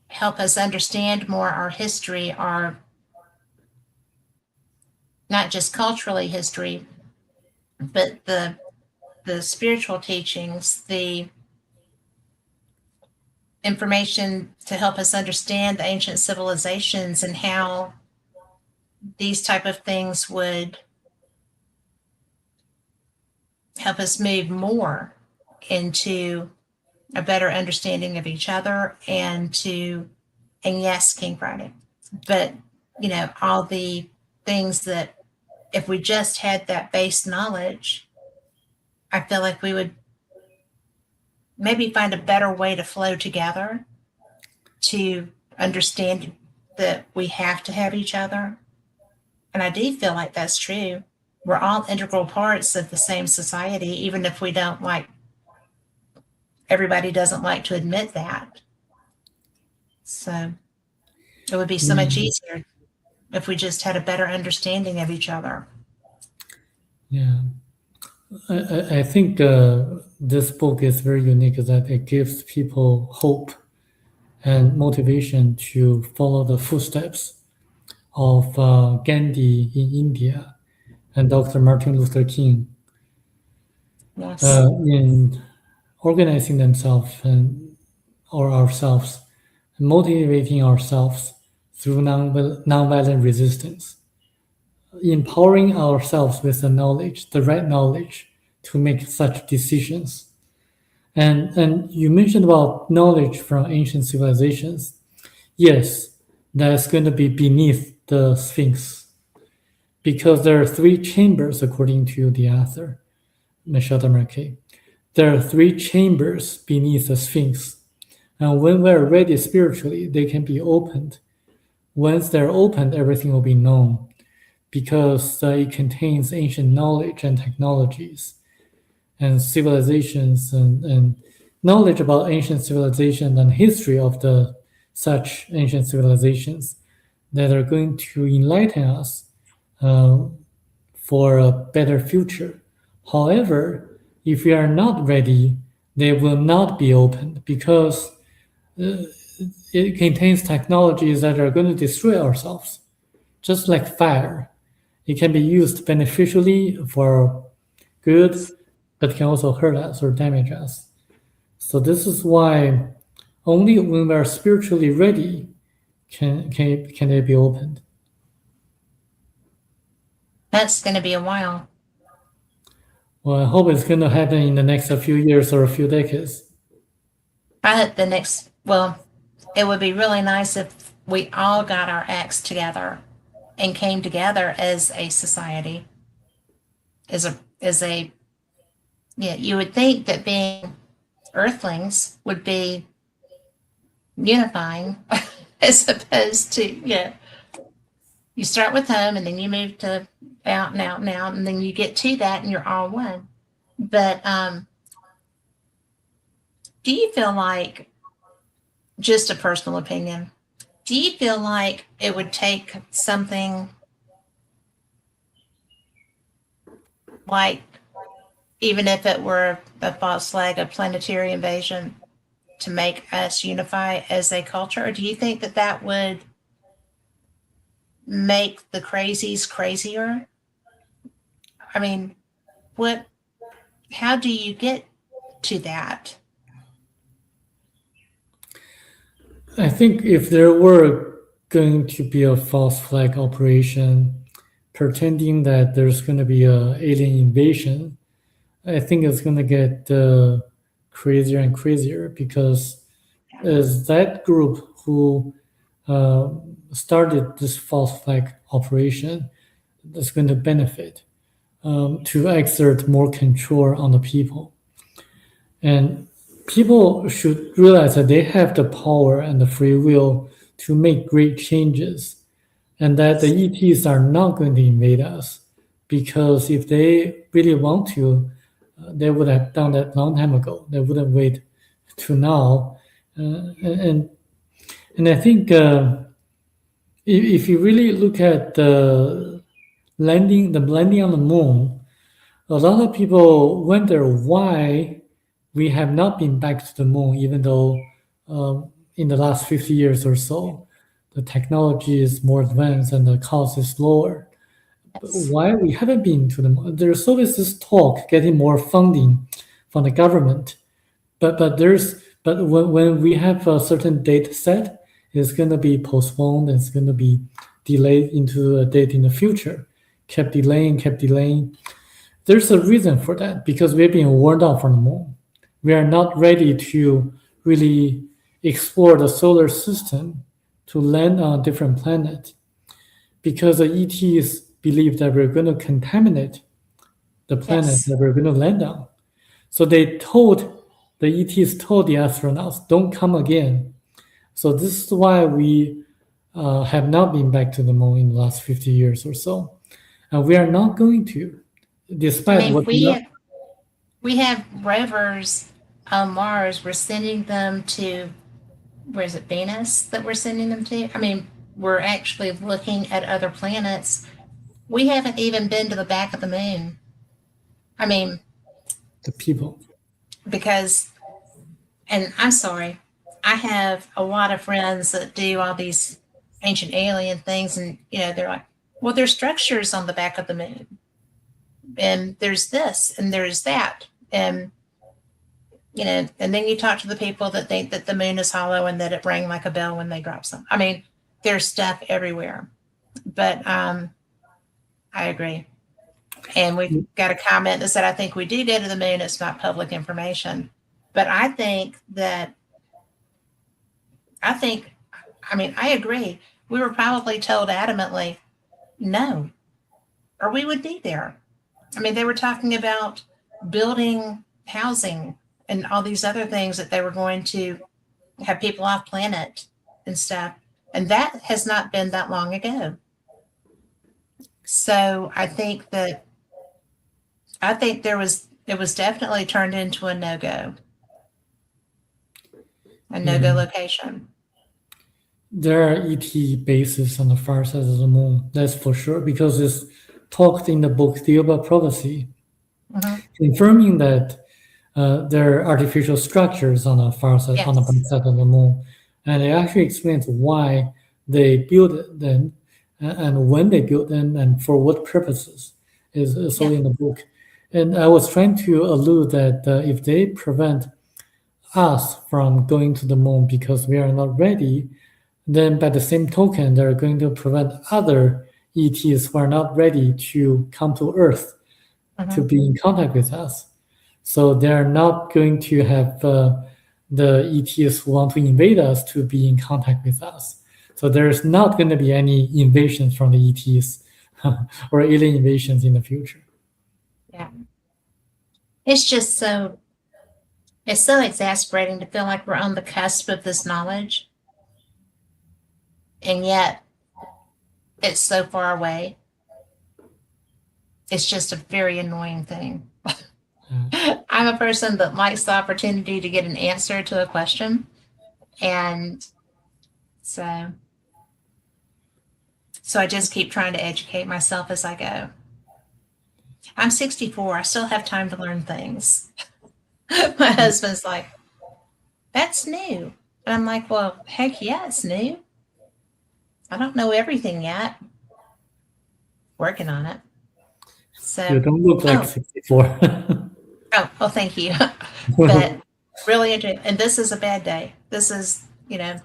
help us understand more our history, our not just culturally history, but the spiritual teachings, the information to help us understand the ancient civilizations and how these type of things would help us move more into a better understanding of each other, and yes, King Friday, but all the things that if we just had that base knowledge, I feel like we would maybe find a better way to flow together, to understand that we have to have each other. And I do feel like that's true. We're all integral parts of the same society, even if we don't everybody doesn't like to admit that. So it would be so much easier if we just had a better understanding of each other. Yeah. I think this book is very unique, that it gives people hope and motivation to follow the footsteps of Gandhi in India and Dr. Martin Luther King in organizing themselves or ourselves, motivating ourselves through nonviolent resistance, empowering ourselves with the right knowledge to make such decisions. And you mentioned about knowledge from ancient civilizations. Yes, that's going to be beneath the Sphinx, because there are 3 chambers according to the author, Michel Desmarquet. there are three chambers beneath the Sphinx. And when we're ready spiritually, they can be opened. Once they're opened, everything will be known because it contains ancient knowledge and technologies and civilizations and knowledge about ancient civilization and history of the such ancient civilizations that are going to enlighten us uh, for a better future. However, if we are not ready, they will not be opened because it contains technologies that are going to destroy ourselves, just like fire. It can be used beneficially for good, but can also hurt us or damage us. So this is why only when we are spiritually ready can they be opened. That's going to be a while. Well, I hope it's going to happen in the next few years or a few decades. I hope it would be really nice if we all got our acts together and came together as a society. Yeah, you would think that being earthlings would be unifying as opposed to, you start with home and then you move to out and out and out, and then you get to that and you're all one. But do you feel like, just a personal opinion, do you feel like it would take something like, even if it were a false flag, a planetary invasion, to make us unify as a culture? Or do you think that that would make the crazies crazier? I mean, how do you get to that? I think if there were going to be a false flag operation pretending that there's going to be a alien invasion, I think it's going to get crazier and crazier because as that group who started this false flag operation is going to benefit to exert more control on the people. And people should realize that they have the power and the free will to make great changes, and that the ETs are not going to invade us because if they really want to, they would have done that long time ago. They wouldn't wait to now. And I think if you really look at the landing on the moon, a lot of people wonder why we have not been back to the moon, even though in the last 50 years or so, the technology is more advanced and the cost is lower. But why we haven't been to the moon? There's always this talk getting more funding from the government, but when we have a certain date set, it's going to be postponed. It's going to be delayed into a date in the future. Kept delaying. There's a reason for that because we're being warned off from the moon. We are not ready to really explore the solar system to land on a different planet because the ETs believe that we're going to contaminate the planet that we're going to land on. So the ETs told the astronauts, don't come again. So this is why we have not been back to the moon in the last 50 years or so. And we are not going to, despite what we have rovers on Mars. We're sending them to, where is it, Venus that we're sending them to? I mean, we're actually looking at other planets. We haven't even been to the back of the moon. I mean, the people. Because, and I'm sorry, I have a lot of friends that do all these ancient alien things, and they're like, well, there's structures on the back of the moon, and there's this and there's that, and and then you talk to the people that think that the moon is hollow and that it rang like a bell when they drop some. I mean, there's stuff everywhere. But I agree. And we got a comment that said, I think we do go to the moon. It's not public information. But I agree. We were probably told adamantly, no, or we would be there. I mean, they were talking about building housing and all these other things that they were going to have people off planet and stuff. And that has not been that long ago. So I think it was definitely turned into a no-go location. There are ET bases on the far side of the moon, that's for sure, because it's talked in the book Theoba Prophecy, confirming that there are artificial structures on the far side, on the back side of the moon, and it actually explains why they built them and when they built them and for what purposes is all in the book. And I was trying to allude that if they prevent us from going to the moon because we are not ready, then by the same token, they're going to prevent other ETs who are not ready to come to Earth to be in contact with us. So they're not going to have the ETs who want to invade us to be in contact with us. So there's not going to be any invasions from the ETs or alien invasions in the future. Yeah. It's so exasperating to feel like we're on the cusp of this knowledge. And yet it's so far away. It's just a very annoying thing. I'm a person that likes the opportunity to get an answer to a question. And so I just keep trying to educate myself as I go. I'm 64. I still have time to learn things. My husband's like, that's new. And I'm like, well, heck yeah, it's new. I don't know everything yet. Working on it. So you don't look like 64. Oh, thank you. But really, and this is a bad day. This is, a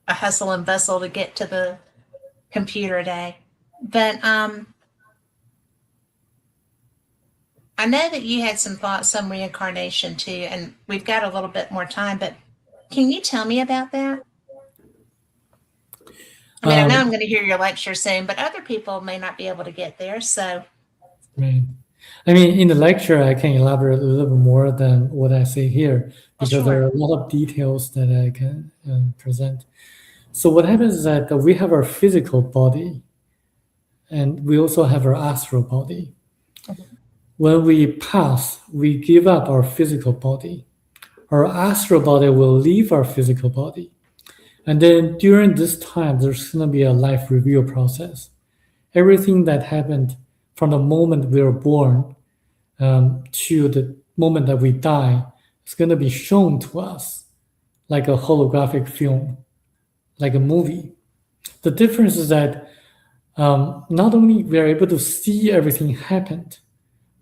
hustle and bustle to get to the computer day. But I know that you had some thoughts, some reincarnation too, and we've got a little bit more time, but can you tell me about that? I mean, I know I'm going to hear your lecture soon, but other people may not be able to get there, so. Right. I mean, in the lecture, I can elaborate a little bit more than what I say here, because there are a lot of details that I can present. So what happens is that we have our physical body, and we also have our astral body. When we pass, we give up our physical body. Our astral body will leave our physical body. And then during this time, there's going to be a life review process. Everything that happened from the moment we were born to the moment that we die is going to be shown to us like a holographic film, like a movie. The difference is that not only we are able to see everything happened,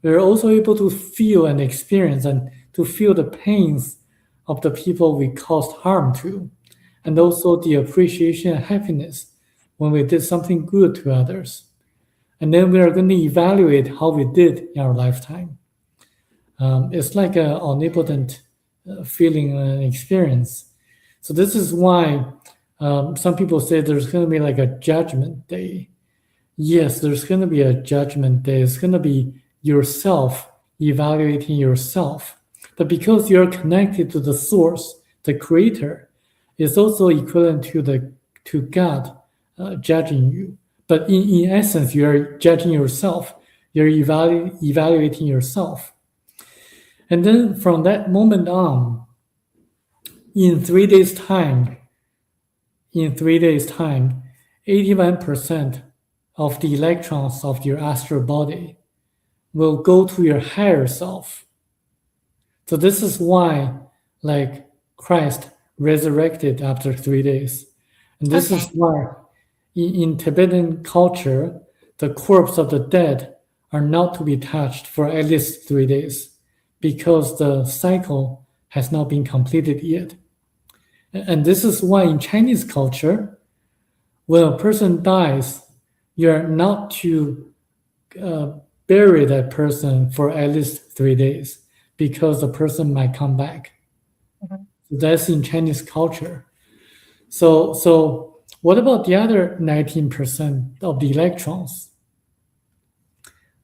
we're also able to feel and experience and to feel the pains of the people we caused harm to, and also the appreciation and happiness when we did something good to others. And then we are going to evaluate how we did in our lifetime. It's like an omnipotent feeling and experience. So this is why some people say there's going to be like a judgment day. Yes, there's going to be a judgment day. It's going to be yourself evaluating yourself. But because you're connected to the source, the creator, it's also equivalent to God judging you. But in essence, you're judging yourself. You're evaluating yourself. And then from that moment on, in 3 days' time, 81% of the electrons of your astral body will go to your higher self. So this is why, like, Christ resurrected after 3 days. And this is why in Tibetan culture, the corpse of the dead are not to be touched for at least 3 days because the cycle has not been completed yet. And this is why in Chinese culture, when a person dies, you're not to bury that person for at least 3 days because the person might come back. So that's in Chinese culture. So what about the other 19% of the electrons?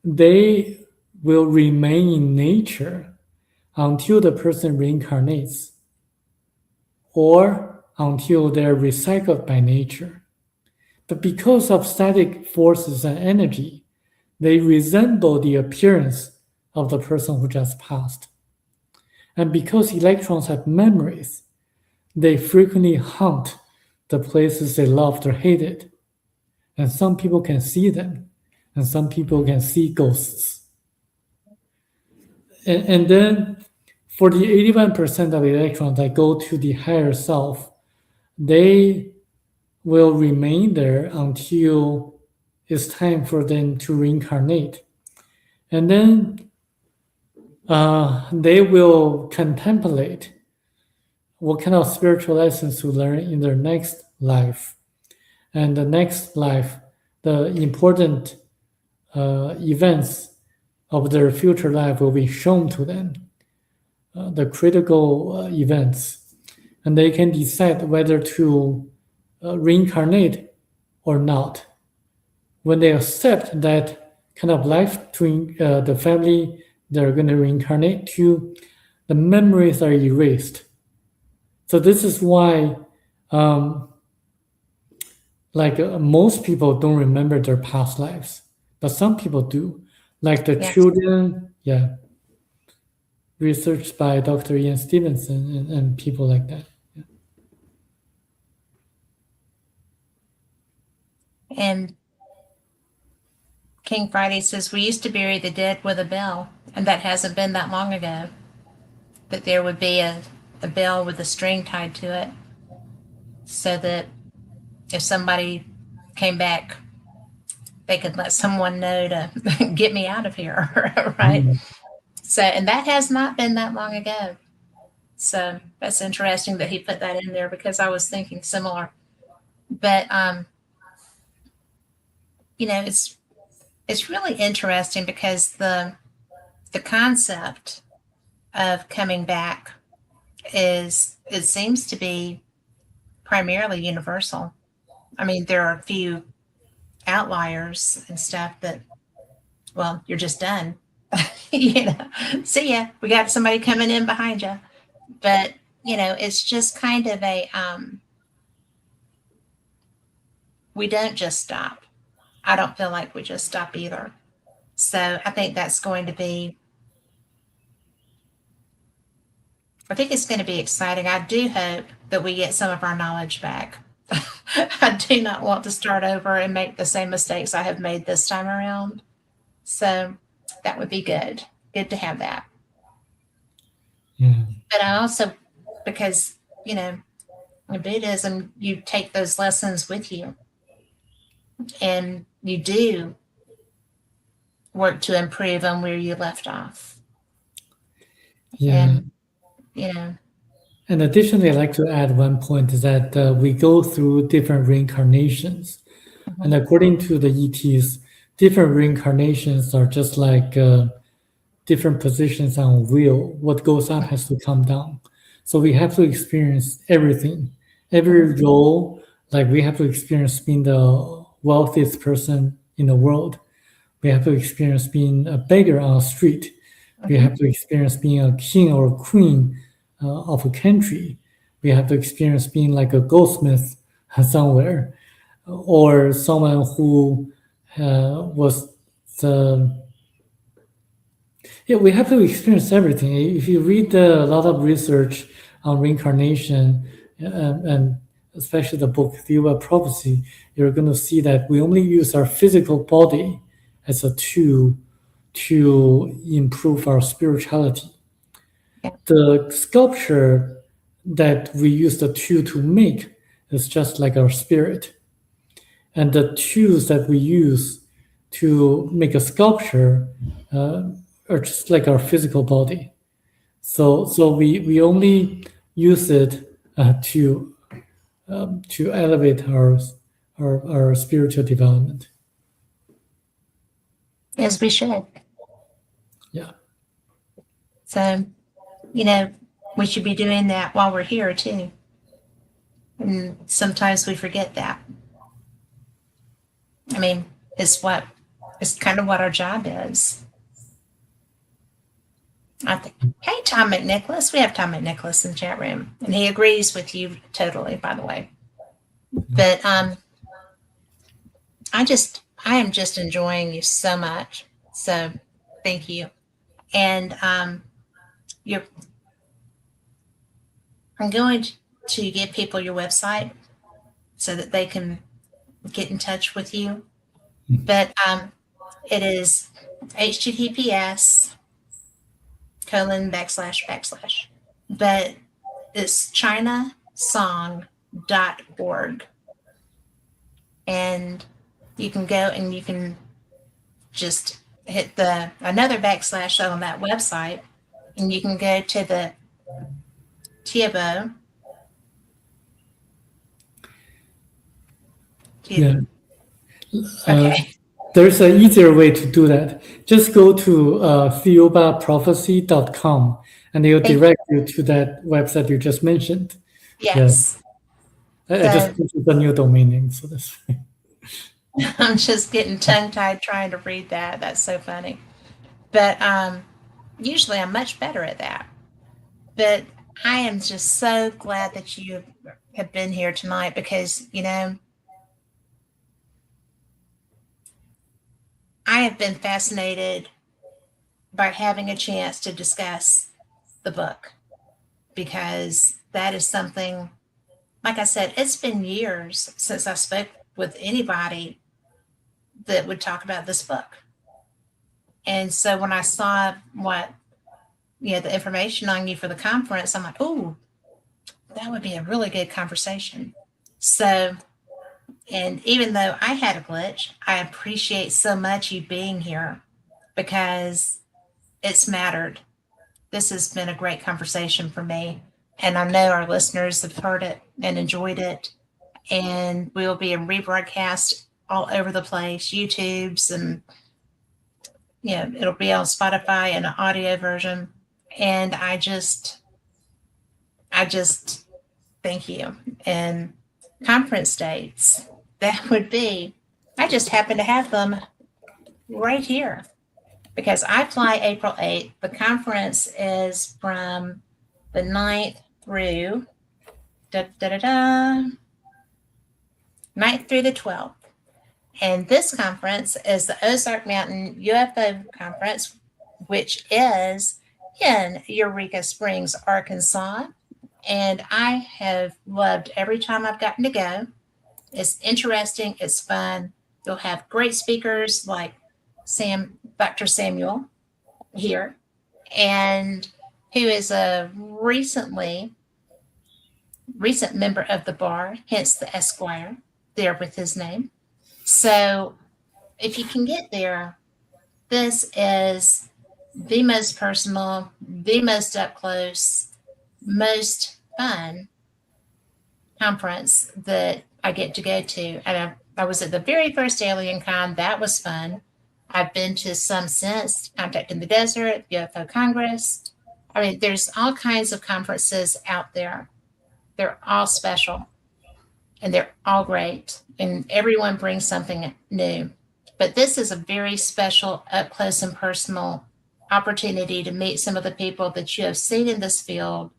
They will remain in nature, until the person reincarnates or until they're recycled by nature. But because of static forces and energy, they resemble the appearance of the person who just passed. And because electrons have memories, they frequently haunt the places they loved or hated. And some people can see them, and some people can see ghosts. And then for the 81% of electrons that go to the higher self, they will remain there until it's time for them to reincarnate. And then they will contemplate what kind of spiritual lessons to learn in their next life. And the next life, the important events of their future life will be shown to them, the critical events. And they can decide whether to reincarnate or not. When they accept that kind of life to the family they're going to reincarnate to, the memories are erased. So this is why most people don't remember their past lives, but some people do. Like the Yes. children, researched by Dr. Ian Stevenson and people like that. And King Friday says, we used to bury the dead with a bell, and that hasn't been that long ago. That there would be a bell with a string tied to it, so that if somebody came back, they could let someone know to get me out of here, right? Mm. So, and that has not been that long ago. So that's interesting that he put that in there, because I was thinking similar. But it's really interesting, because the concept of coming back it seems to be primarily universal. I mean, there are a few outliers and stuff that, well, you're just done. See ya. We got somebody coming in behind you. But, it's just kind of we don't just stop. I don't feel like we just stop either. So I think it's going to be exciting. I do hope that we get some of our knowledge back. I do not want to start over and make the same mistakes I have made this time around. So that would be good. Good to have that. Yeah. But I also, because, in Buddhism, you take those lessons with you, and you do work to improve on where you left off. Yeah. And, And additionally, I'd like to add one point, is that we go through different reincarnations. Mhm. And according to the ETs, different reincarnations are just like different positions on a wheel. What goes up has to come down. So we have to experience everything, every role. Like we have to experience being the wealthiest person in the world. We have to experience being a beggar on a street. We have to experience being a king or a queen of a country. We have to experience being like a goldsmith somewhere, or someone who was the. Yeah, we have to experience everything. If you read a lot of research on reincarnation, and especially the book Theoria Prophecy, you're going to see that we only use our physical body as a tool to improve our spirituality. Yeah. The sculpture that we use the tool to make is just like our spirit. And the tools that we use to make a sculpture are just like our physical body. So we only use it to elevate our spiritual development. As we should. Yeah. So, we should be doing that while we're here too. And sometimes we forget that. I mean, it's kind of what our job is. I think, hey, Tom McNicholas. We have Tom McNicholas in the chat room, and he agrees with you totally, by the way. But I am just enjoying you so much. So thank you. And you're, I'm going to give people your website so that they can get in touch with you. But it is https://. But it's chinasong.org. And you can go and you can just hit another backslash on that website, and you can go to the Tiabo. Yeah. Okay. There's an easier way to do that. Just go to theobaprophecy.com and it'll direct you to that website you just mentioned. Yes. Yeah. I just put the new domain name, so that's fine. I'm just getting tongue-tied trying to read that. That's so funny. But usually I'm much better at that. But I am just so glad that you have been here tonight because, I have been fascinated by having a chance to discuss the book because that is something, like I said, it's been years since I spoke with anybody that would talk about this book. And so when I saw the information on you for the conference, I'm like, oh, that would be a really good conversation. So, and even though I had a glitch, I appreciate so much you being here because it's mattered. This has been a great conversation for me. And I know our listeners have heard it and enjoyed it. And we will be in rebroadcast all over the place, YouTube's, and it'll be on Spotify in an audio version. And I just thank you. And conference dates, that would be, I just happen to have them right here because I fly April 8th. The conference is from the 9th through 9th through the 12th. And this conference is the Ozark Mountain UFO Conference, which is in Eureka Springs, Arkansas. And I have loved every time I've gotten to go. It's interesting. It's fun. You'll have great speakers like Dr. Samuel here, and who is a recent member of the bar, hence the Esquire there with his name. So if you can get there, this is the most personal, the most up close, most fun conference that I get to go to. And I was at the very first Alien Con. That was fun. I've been to some since, Contact in the Desert, UFO Congress. I mean, there's all kinds of conferences out there. They're all special and they're all great. And everyone brings something new. But this is a very special, up close and personal opportunity to meet some of the people that you have seen in this field,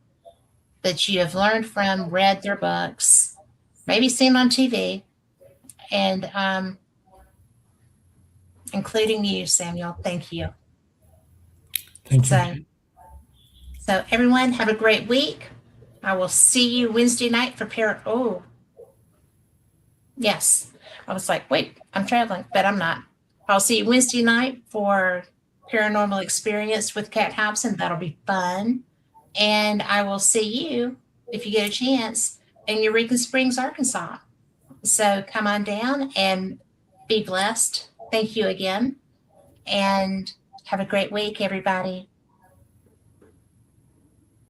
that you have learned from, read their books, maybe seen on TV, and including you, Samuel. Thank you. Thank you. So everyone, have a great week. I will see you Wednesday night for yes. I was like, wait, I'm traveling, but I'm not. I'll see you Wednesday night for Paranormal Experience with Kat Hobson. That'll be fun. And I will see you, if you get a chance, in Eureka Springs, Arkansas. So come on down and be blessed. Thank you again. And have a great week, everybody.